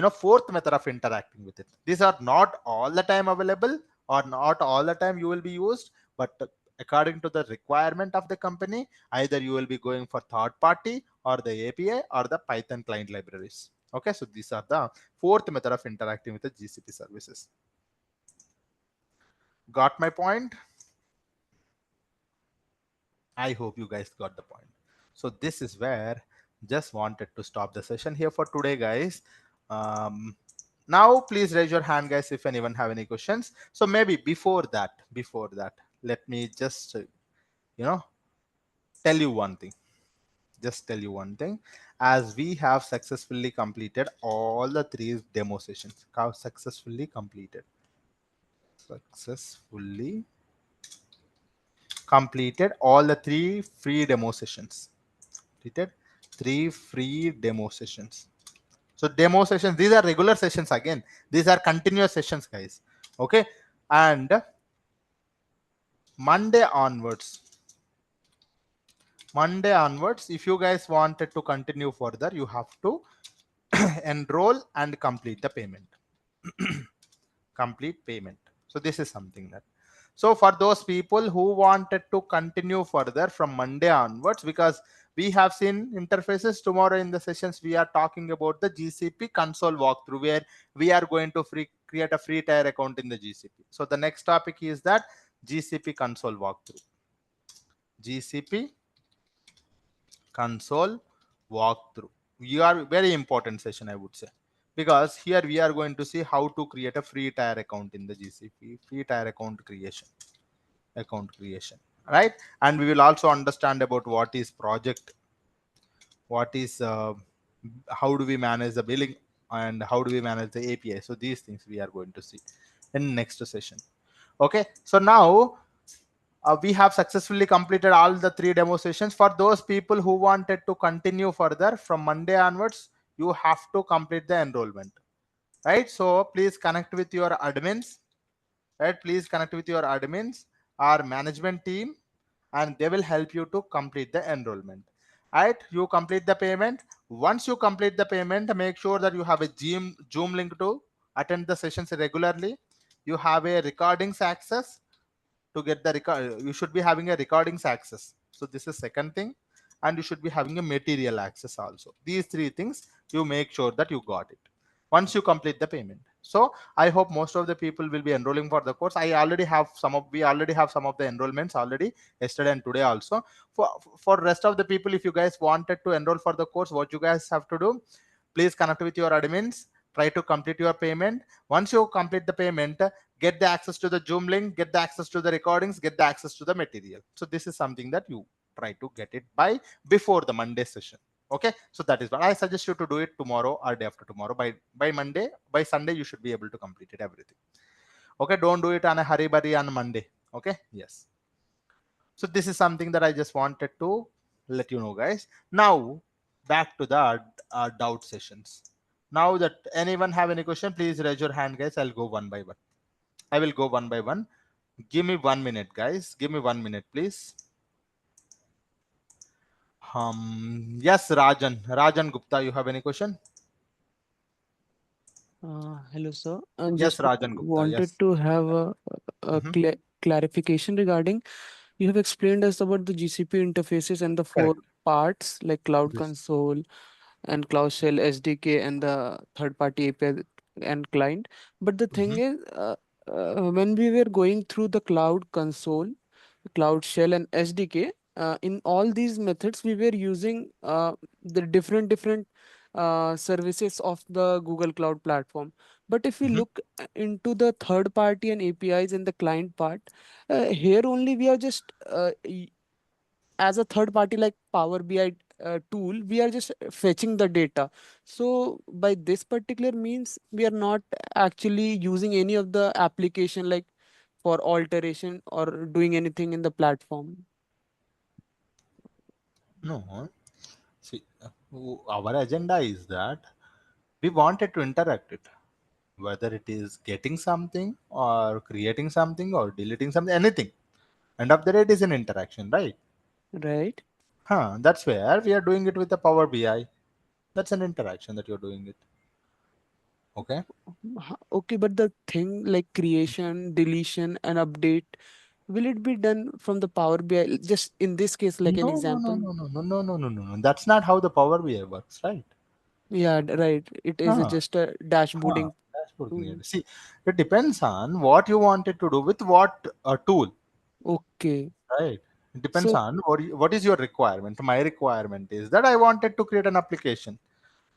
fourth method of interacting with it. These are not all the time available, or not all the time you will be used, but according to the requirement of the company, either you will be going for third party or the API or the Python client libraries. Okay, so these are the fourth method of interacting with the GCP services. Got my point? I hope you guys got the point. So this is where just wanted to stop the session here for today, guys. Now please raise your hand, guys, if anyone have any questions. So maybe before that, let me just tell you one thing. Just tell you one thing. as we have successfully completed all the 3 demo sessions. Successfully completed. Successfully completed all the 3 free demo sessions. Completed 3 free demo sessions. So demo sessions, these are regular sessions again. These are continuous sessions, guys. Okay. And Monday onwards, if you guys wanted to continue further, you have to enroll and complete the payment. Complete payment. So this is something that. So for those people who wanted to continue further from Monday onwards, because we have seen interfaces tomorrow in the sessions, we are talking about the GCP console walkthrough where we are going to create a free tier account in the GCP. So the next topic is that GCP console walkthrough. GCP console walkthrough. You are very important session, I would say, because here we are going to see how to create a free tier account in the GCP, free tier account creation, right? And we will also understand about what is project, what is how do we manage the billing, and how do we manage the API. So these things we are going to see in next session. Okay, so now we have successfully completed all the 3 demo sessions. For those people who wanted to continue further from Monday onwards, you have to complete the enrollment, right? So please connect with your admins, right? Please connect with your admins, our management team, and they will help you to complete the enrollment. Right? You complete the payment. Once you complete the payment, make sure that you have a Zoom link to attend the sessions regularly. You have a recordings access to get the record. You should be having a recordings access. So this is second thing, and you should be having a material access also. These 3 things you make sure that you got it once you complete the payment. So I hope most of the people will be enrolling for the course. We already have some of the enrollments already yesterday and today also. For rest of the people, if you guys wanted to enroll for the course, what you guys have to do, please connect with your admins, try to complete your payment. Once you complete the payment, get the access to the Zoom link, get the access to the recordings, get the access to the material. So this is something that you try to get it by before the Monday session. Okay, so that is what I suggest you to do it tomorrow or day after tomorrow. By Monday, by Sunday, you should be able to complete it everything. Okay, don't do it on a hurry burry on Monday. Okay, yes. So this is something that I just wanted to let you know, guys. Now back to the doubt sessions. Now that anyone have any question, please raise your hand, guys. I'll go one by one. I will go one by one. Give me 1 minute, guys. Give me 1 minute, please. Yes, Rajan Gupta, you have any question? Hello, sir. I Yes, just Rajan Gupta. wanted Yes. to have a Mhm. clarification regarding you have explained us about the GCP interfaces and the 4 Correct. parts like Cloud Yes. Console and Cloudshell SDK and the third-party API and client. But the thing Mhm. is, when we were going through the Cloud Console, Cloudshell and SDK, in all these methods, we were using the different services of the Google Cloud platform. But if we Mhm. look into the third party and APIs in the client part, here only we are just as a third party like Power BI tool, we are just fetching the data. So by this particular means, we are not actually using any of the application like for alteration or doing anything in the platform. No. See, our agenda is that we wanted to interact it, whether it is getting something or creating something or deleting something, anything. End of the day, it is an interaction, right? Right? That's where we are doing it with the Power BI. That's an interaction that you're doing it. Okay. Okay, but the thing like creation, deletion, and update, will it be done from the Power BI? Just in this case, like an No, no, no, example. no, no, no, no, no, no, no, no. That's not how the Power BI works, right? Yeah, right. It is Huh. just a Huh. dashboarding Dashboard tool. creator. See, it depends on what you wanted to do with what tool, Okay. right? It depends So, on what is your requirement. My requirement is that I wanted to create an application.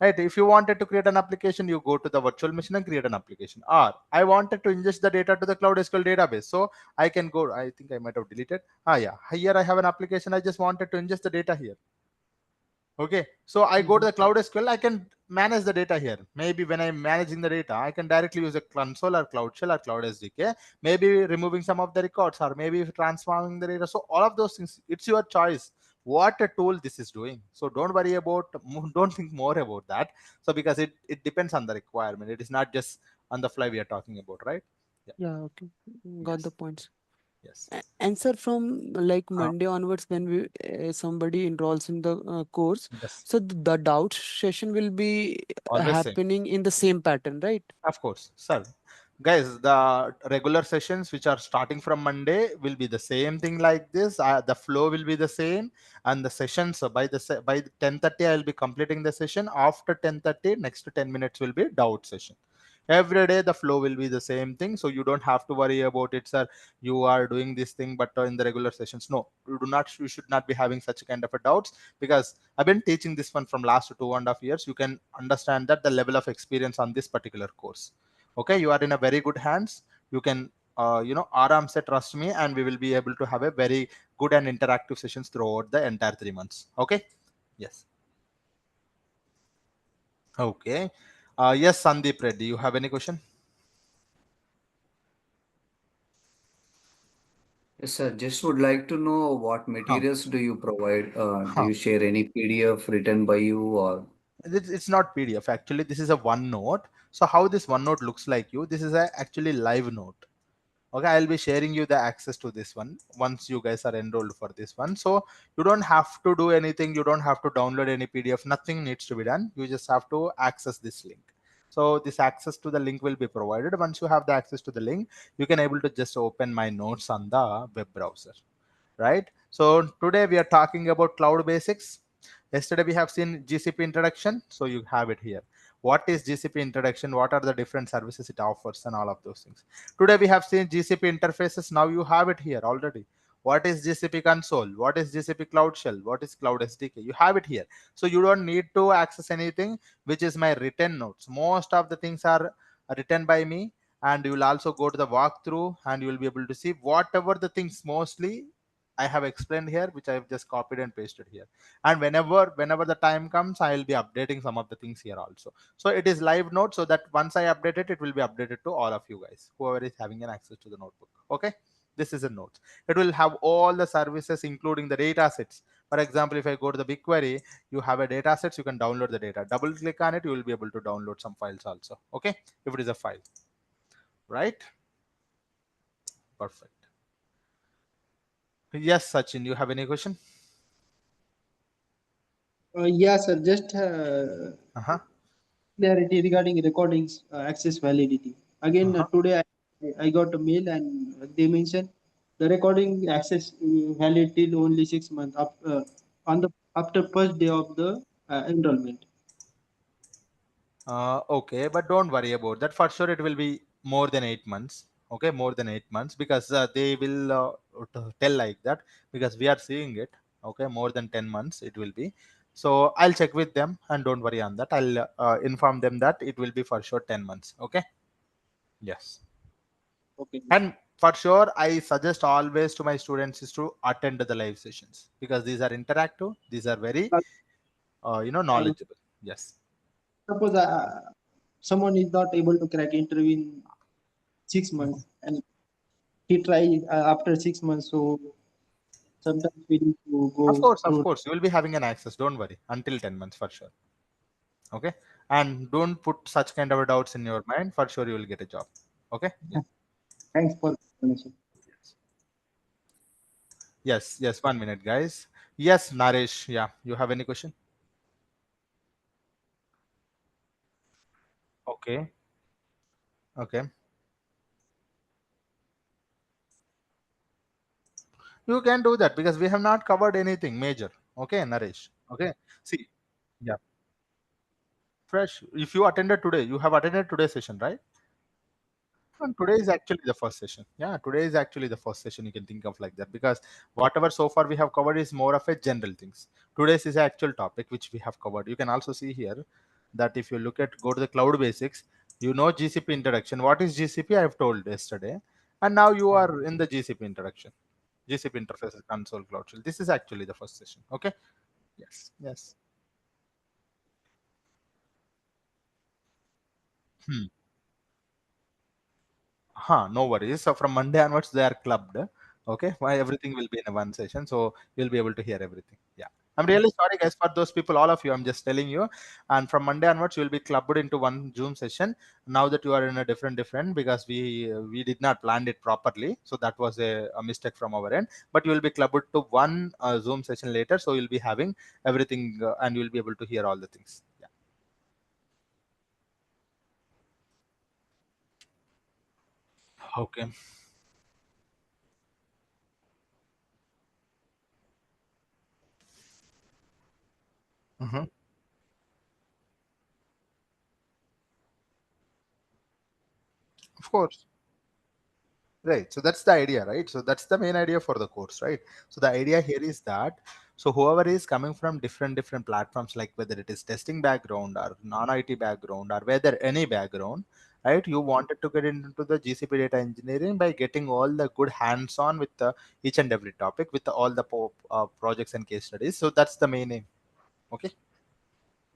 Right. If you wanted to create an application, you go to the virtual machine and create an application. Or I wanted to ingest the data to the Cloud SQL database. So I can go, I think I might have deleted. Yeah. Here I have an application. I just wanted to ingest the data here. Okay, so I go to the Cloud SQL, I can manage the data here. Maybe when I'm managing the data, I can directly use a console or Cloudshell or Cloud SDK, maybe removing some of the records or maybe transforming the data. So all of those things, it's your choice what a tool this is doing. So don't worry about, don't think more about that. So because it depends on the requirement. It is not just on the fly we are talking about, right? Yeah. Yeah, okay. Got the Yes. points. Yes. Answer from like Uh, Monday onwards when we somebody enrolls in the course. yes. So the doubt session will be Always same. happening in the same pattern, right? Of course, sir. Guys, the regular sessions which are starting from Monday will be the same thing like this. The flow will be the same, and the sessions by 10:30 I'll be completing the session. After 10:30, next 10 minutes will be doubt session. Every day the flow will be the same thing, so you don't have to worry about it, sir. You are doing this thing, but in the regular sessions, no, you do not. You should not be having such kind of a doubts because I've been teaching this one from last 2.5 years. You can understand that the level of experience on this particular course. Okay, you are in a very good hands. You can aram se trust me, and we will be able to have a very good and interactive sessions throughout the entire 3 months. Okay. Yes. Okay. Yes, Sandeep Reddy, you have any question? Yes, sir. Just would like to know what Huh. materials do you provide? Do Huh. you share any PDF written by you or? It's not PDF. Actually, this is a OneNote. So how this OneNote looks like you, this is a actually live note. Okay, I'll be sharing you the access to this one once you guys are enrolled for this one. So you don't have to do anything. You don't have to download any PDF. Nothing needs to be done. You just have to access this link. So this access to the link will be provided. Once you have the access to the link, you can able to just open my notes on the web browser, right? So today we are talking about cloud basics. Yesterday we have seen GCP introduction, so you have it here. What is GCP introduction? What are the different services it offers and all of those things. Today we have seen GCP interfaces. Now you have it here already. What is GCP console? What is GCP Cloud Shell? What is Cloud SDK? You have it here. So you don't need to access anything, which is my written notes. Most of the things are written by me, and you will also go to the walkthrough and you will be able to see whatever the things mostly I have explained here, which I have just copied and pasted here. And whenever the time comes, I will be updating some of the things here also. So it is live note, so that once I update it, it will be updated to all of you guys, whoever is having an access to the notebook. Okay, this is a note. It will have all the services, including the data sets. For example, if I go to the BigQuery, you have a data sets, you can download the data. Double click on it, you will be able to download some files also. Okay, if it is a file, right? Perfect. Yes, Sachin, you have any question? Yeah, sir. Just Uh-huh. clarity regarding recordings access validity. Again, Uh-huh. today I got a mail and they mentioned the recording access valid till only 6 months on the after first day of the enrollment. Okay, but don't worry about that. For sure, it will be more than 8 months. Okay, more than 8 months because they will tell like that because we are seeing it. Okay, more than 10 months it will be. So I'll check with them and don't worry on that. I'll inform them that it will be for sure 10 months. Okay. Yes. Okay. And for sure, I suggest always to my students is to attend to the live sessions because these are interactive. These are very But, uh, knowledgeable. Yes. suppose someone is not able to crack interview in 6 months and he tried after 6 months. So sometimes we need to go Of through. course, you will be having an access. Don't worry until 10 months for sure. Okay, and don't put such kind of doubts in your mind. For sure, you will get a job. Okay. Yeah. Thanks for the explanation. Yes. Yes. 1 minute, guys. Yes, Naresh. Yeah. You have any question? Okay. Okay. You can do that because we have not covered anything major. Okay, Naresh. Okay. See. Yeah. Fresh. If you attended today, you have attended today's session, right? And today is actually the first session. Yeah, today is actually the first session. You can think of like that because whatever so far we have covered is more of a general things. Today's is the actual topic which we have covered. You can also see here that if you look at go to the cloud basics, you know GCP introduction. What is GCP? I have told yesterday, and now you are in the GCP introduction. GCP interfaces console cloud shell. This is actually the first session. Okay. Yes. Yes. Hmm. No worries. So from Monday onwards, they are clubbed. Okay, why everything will be in a one session, so you'll be able to hear everything. Yeah, I'm really sorry, guys, for those people, all of you. I'm just telling you. And from Monday onwards, you'll be clubbed into one Zoom session. Now that you are in a different, because we did not plan it properly, so that was a mistake from our end. But you will be clubbed to one Zoom session later, so you'll be having everything, and you'll be able to hear all the things. Yeah. Okay. Mhm. Of course. Right. So that's the idea, right? So that's the main idea for the course, right? So the idea here is that so whoever is coming from different platforms, like whether it is testing background or non-IT background or whether any background, right? You wanted to get into the GCP data engineering by getting all the good hands-on with the each and every topic with all the projects and case studies. So that's the main aim. Okay.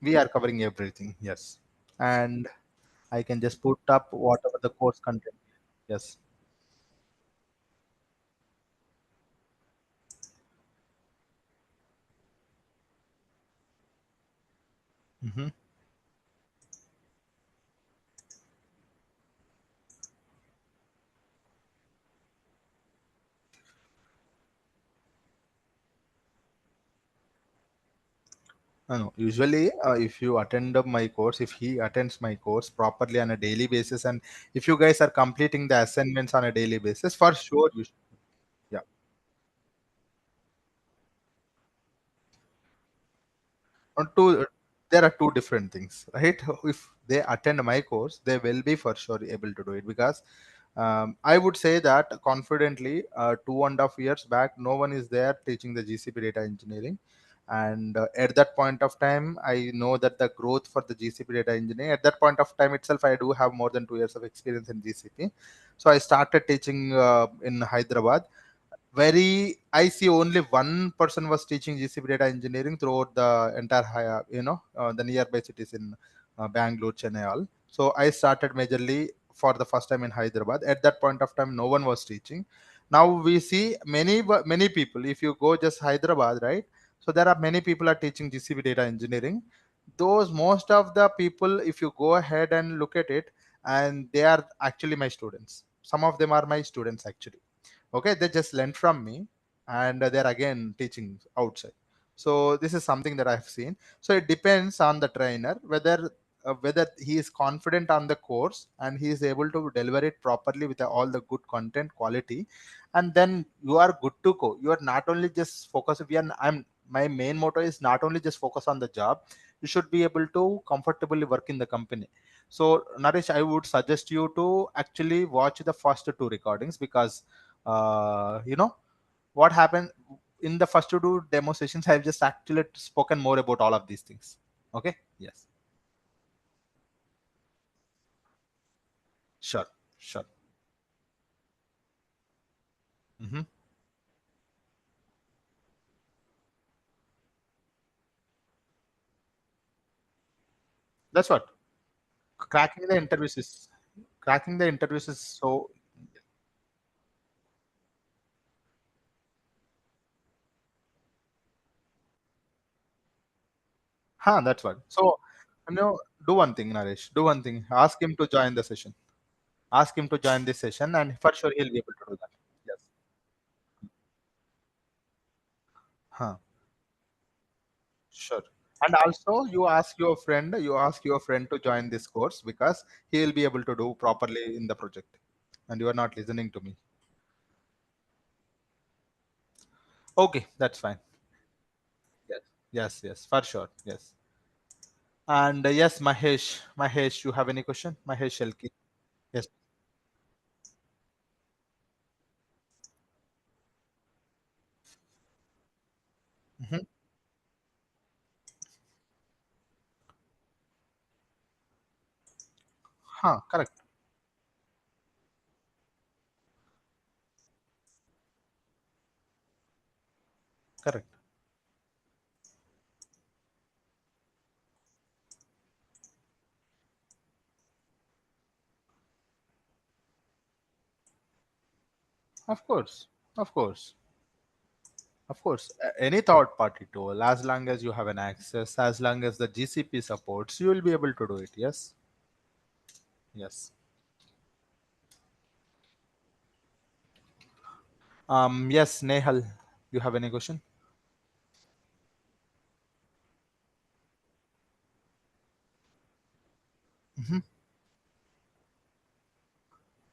We are covering everything. Yes. And I can just put up whatever the course content. Yes. Mm-hmm. No. Usually, if you attend my course, if he attends my course properly on a daily basis, and if you guys are completing the assignments on a daily basis, for sure you should. Yeah. Two, there are two different things, right? If they attend my course, they will be for sure able to do it because I would say that confidently, 2.5 years back, no one is there teaching the GCP data engineering. And at that point of time, I know that the growth for the GCP data engineering, at that point of time itself, I do have more than 2 years of experience in GCP. So I started teaching in Hyderabad. Very, I see only one person was teaching GCP data engineering throughout the entire the nearby cities in Bangalore, Chennai, all. So I started majorly for the first time in Hyderabad. At that point of time, no one was teaching. Now we see many people. If you go just Hyderabad, right? So there are many people are teaching GCP data engineering. Those most of the people, if you go ahead and look at it, and they are actually my students. Some of them are my students actually. Okay, they just lent from me, and they're again teaching outside. So this is something that I've seen. So it depends on the trainer whether he is confident on the course and he is able to deliver it properly with all the good content quality, and then you are good to go. You are not only just focus. We are I'm My main motto is not only just focus on the job. You should be able to comfortably work in the company. So Naresh, I would suggest you to actually watch the first two recordings, because what happened in the first two demo sessions, I've just actually spoken more about all of these things. Okay. Yes. Sure. Sure. Hmm. That's what cracking the interviews is. Cracking the interviews is so. That's what. So, do one thing, Naresh. Do one thing. Ask him to join the session. Ask him to join this session, and for sure he'll be able to do that. Yes. Huh. Sure. And also, you ask your friend to join this course, because he will be able to do properly in the project. And you are not listening to me. Okay, that's fine. Yes. Yes, yes, for sure. Yes. And yes, Mahesh, you have any question? Mahesh Shelki. Yes. Mm-hmm. Correct. Correct. Of course, of course, of course. Any third party tool, as long as you have an access, as long as the GCP supports, you will be able to do it. Yes, yes. Yes, Nehal, you have any question?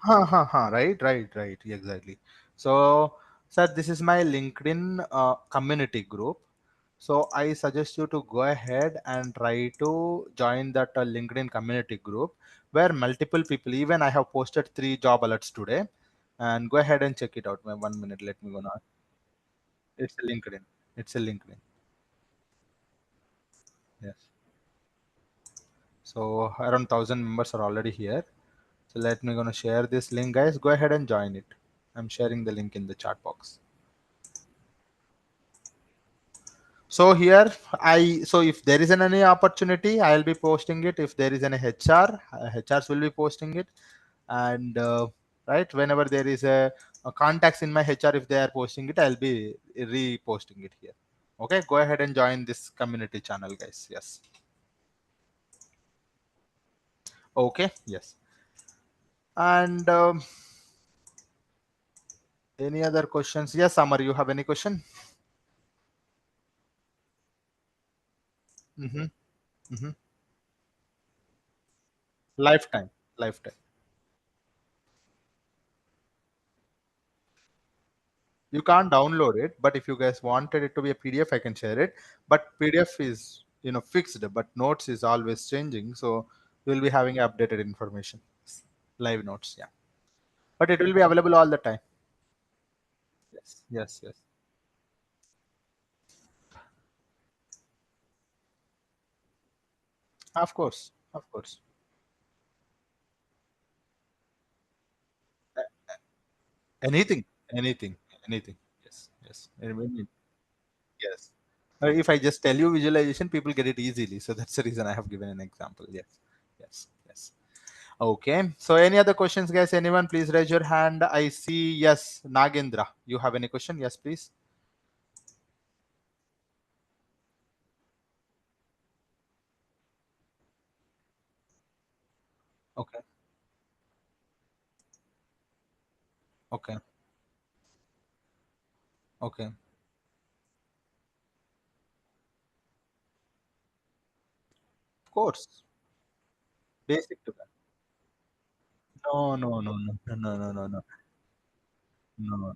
Right, right, right. Exactly. So, sir, this is my LinkedIn community group. So I suggest you to go ahead and try to join that LinkedIn community group where multiple people, even I have posted 3 job alerts today, and go ahead and check it out. 1 minute, let me go now. It's a LinkedIn. It's a LinkedIn. Yes. So around 1,000 members are already here. So let me gonna share this link, guys. Go ahead and join it. I'm sharing the link in the chat box. So here so if there is any opportunity, I'll be posting it. If there is any HR, HRs will be posting it, and right whenever there is a contacts in my HR, if they are posting it, I'll be reposting it here. Okay, go ahead and join this community channel, guys. Yes. Okay. Yes. And any other questions? Yes, Amar, you have any question? Mm-hmm. Mm-hmm. Lifetime. Lifetime. You can't download it, but if you guys wanted it to be a PDF, I can share it. But PDF is fixed, but notes is always changing, so you'll be having updated information. Live notes, yeah. But it will be available all the time. Yes, yes, yes. Of course, of course. Anything, anything, anything. Yes, yes. Yes. If I just tell you visualization, people get it easily. So that's the reason I have given an example. Yes, yes, yes. Okay. So any other questions, guys? Anyone, please raise your hand. I see. Yes, Nagendra. You have any question? Yes, please. Okay. Okay. Okay. Of course. Basic to that. No, no, no, no, no, no, no, no, no. No.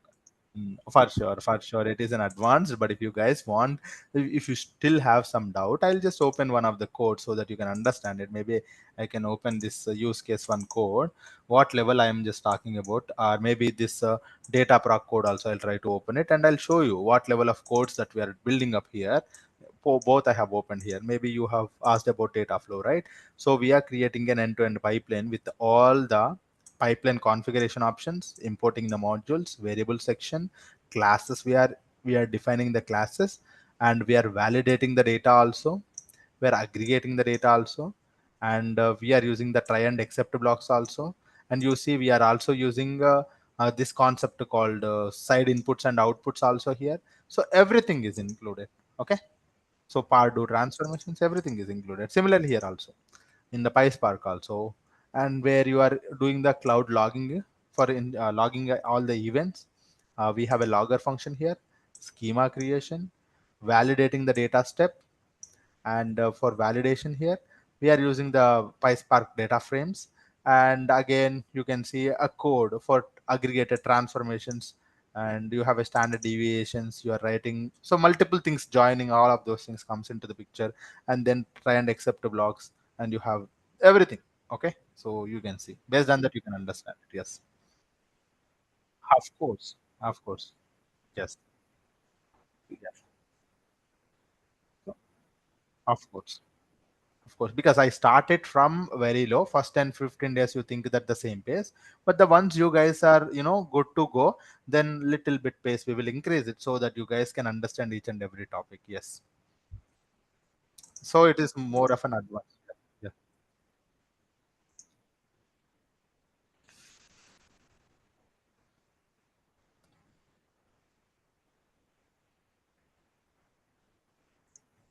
For sure, for sure, it is an advanced. But if you guys want, if you still have some doubt, I'll just open one of the codes so that you can understand it. Maybe I can open this use case one code, what level I am just talking about, or maybe this data proc code also. I'll try to open it and I'll show you what level of codes that we are building up here. Both I have opened here. Maybe you have asked about data flow, right? So we are creating an end-to-end pipeline with all the pipeline configuration options, importing the modules, variable section, classes. We are defining the classes, and we are validating the data also. We are aggregating the data also, and we are using the try and accept blocks also. And you see, we are also using this concept called side inputs and outputs also here. So everything is included. Okay. So Pardo transformations, everything is included. Similarly here also in the PySpark also, and where you are doing the cloud logging for logging all the events. We have a logger function here, schema creation, validating the data step, and for validation here we are using the PySpark data frames. And again, you can see a code for aggregated transformations, and you have a standard deviations you are writing. So multiple things joining, all of those things comes into the picture, and then try and accept the blocks, and you have everything. Okay, so you can see based on that you can understand it. Yes, of course, of course. Yes, yes, of course. Of course, because I started from very low. First 10, 15 days, you think that the same pace. But the once you guys are, good to go, then little bit pace we will increase it so that you guys can understand each and every topic. Yes. So it is more of an advance. Yeah.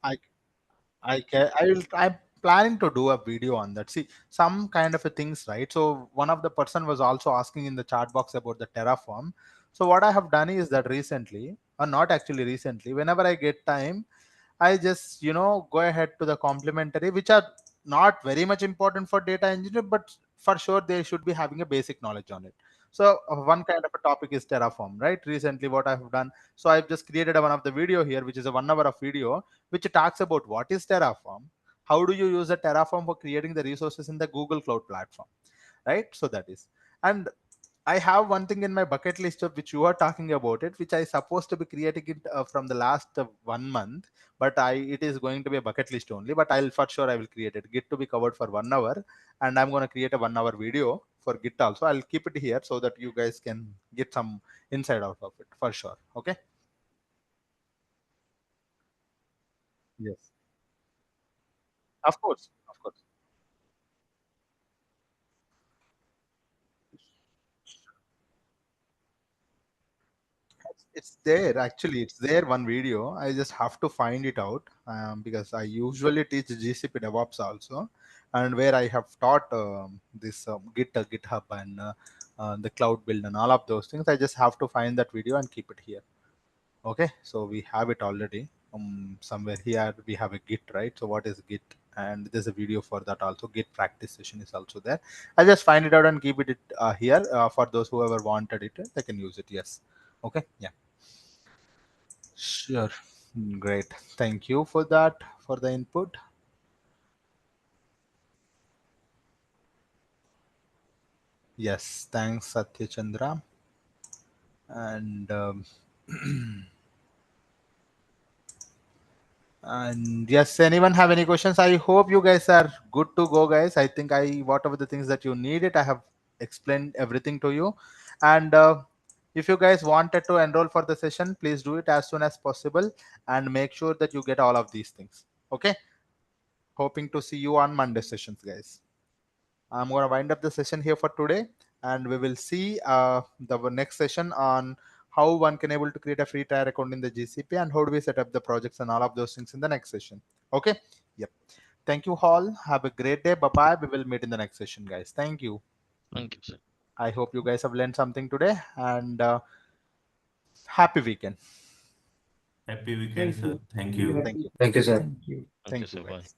I I'm planning to do a video on that. See, some kind of a things, right? So one of the person was also asking in the chat box about the Terraform. So what I have done is that recently, or not actually recently, whenever I get time, I just go ahead to the complementary, which are not very much important for data engineer, but for sure they should be having a basic knowledge on it. So one kind of a topic is Terraform, right? Recently, what I have done, so I've just created one of the video here, which is a 1 hour of video, which talks about what is Terraform, how do you use the Terraform for creating the resources in the Google Cloud platform, right? So that is, and I have one thing in my bucket list of which you are talking about it, which I supposed to be creating it from the last 1 month, but it is going to be a bucket list only. But I'll for sure I will create it. Git to be covered for 1 hour, and I'm going to create a 1 hour video for Git also. I'll keep it here so that you guys can get some insight out of it for sure. Okay. Yes. Of course. Of course. It's there actually. It's there one video. I just have to find it out because I usually teach GCP DevOps also, and where I have taught this GitHub and the cloud build and all of those things. I just have to find that video and keep it here. Okay, so we have it already. Somewhere here we have a Git, right? So what is Git? And there's a video for that also. Git practice session is also there. I just find it out and keep it here for those who ever wanted it. They can use it. Yes. Okay. Yeah. Sure. Great. Thank you for that, for the input. Yes. Thanks, Satya Chandra. And and yes, anyone have any questions? I hope you guys are good to go, guys. I think whatever the things that you needed, I have explained everything to you. And if you guys wanted to enroll for the session, please do it as soon as possible and make sure that you get all of these things. Okay. Hoping to see you on Monday sessions, guys. I'm going to wind up the session here for today, and we will see the next session on how one can able to create a free tier account in the GCP and how do we set up the projects and all of those things in the next session. Okay. Yep. Thank you all. Have a great day. Bye bye. We will meet in the next session, guys. Thank you. Thank you, sir. I hope you guys have learned something today, and happy weekend. Happy weekend, Thank sir. you. Thank Very you. Thank happy. you. Thank you, sir. Thank you. Thank you, Thank you, sir. Bye. guys.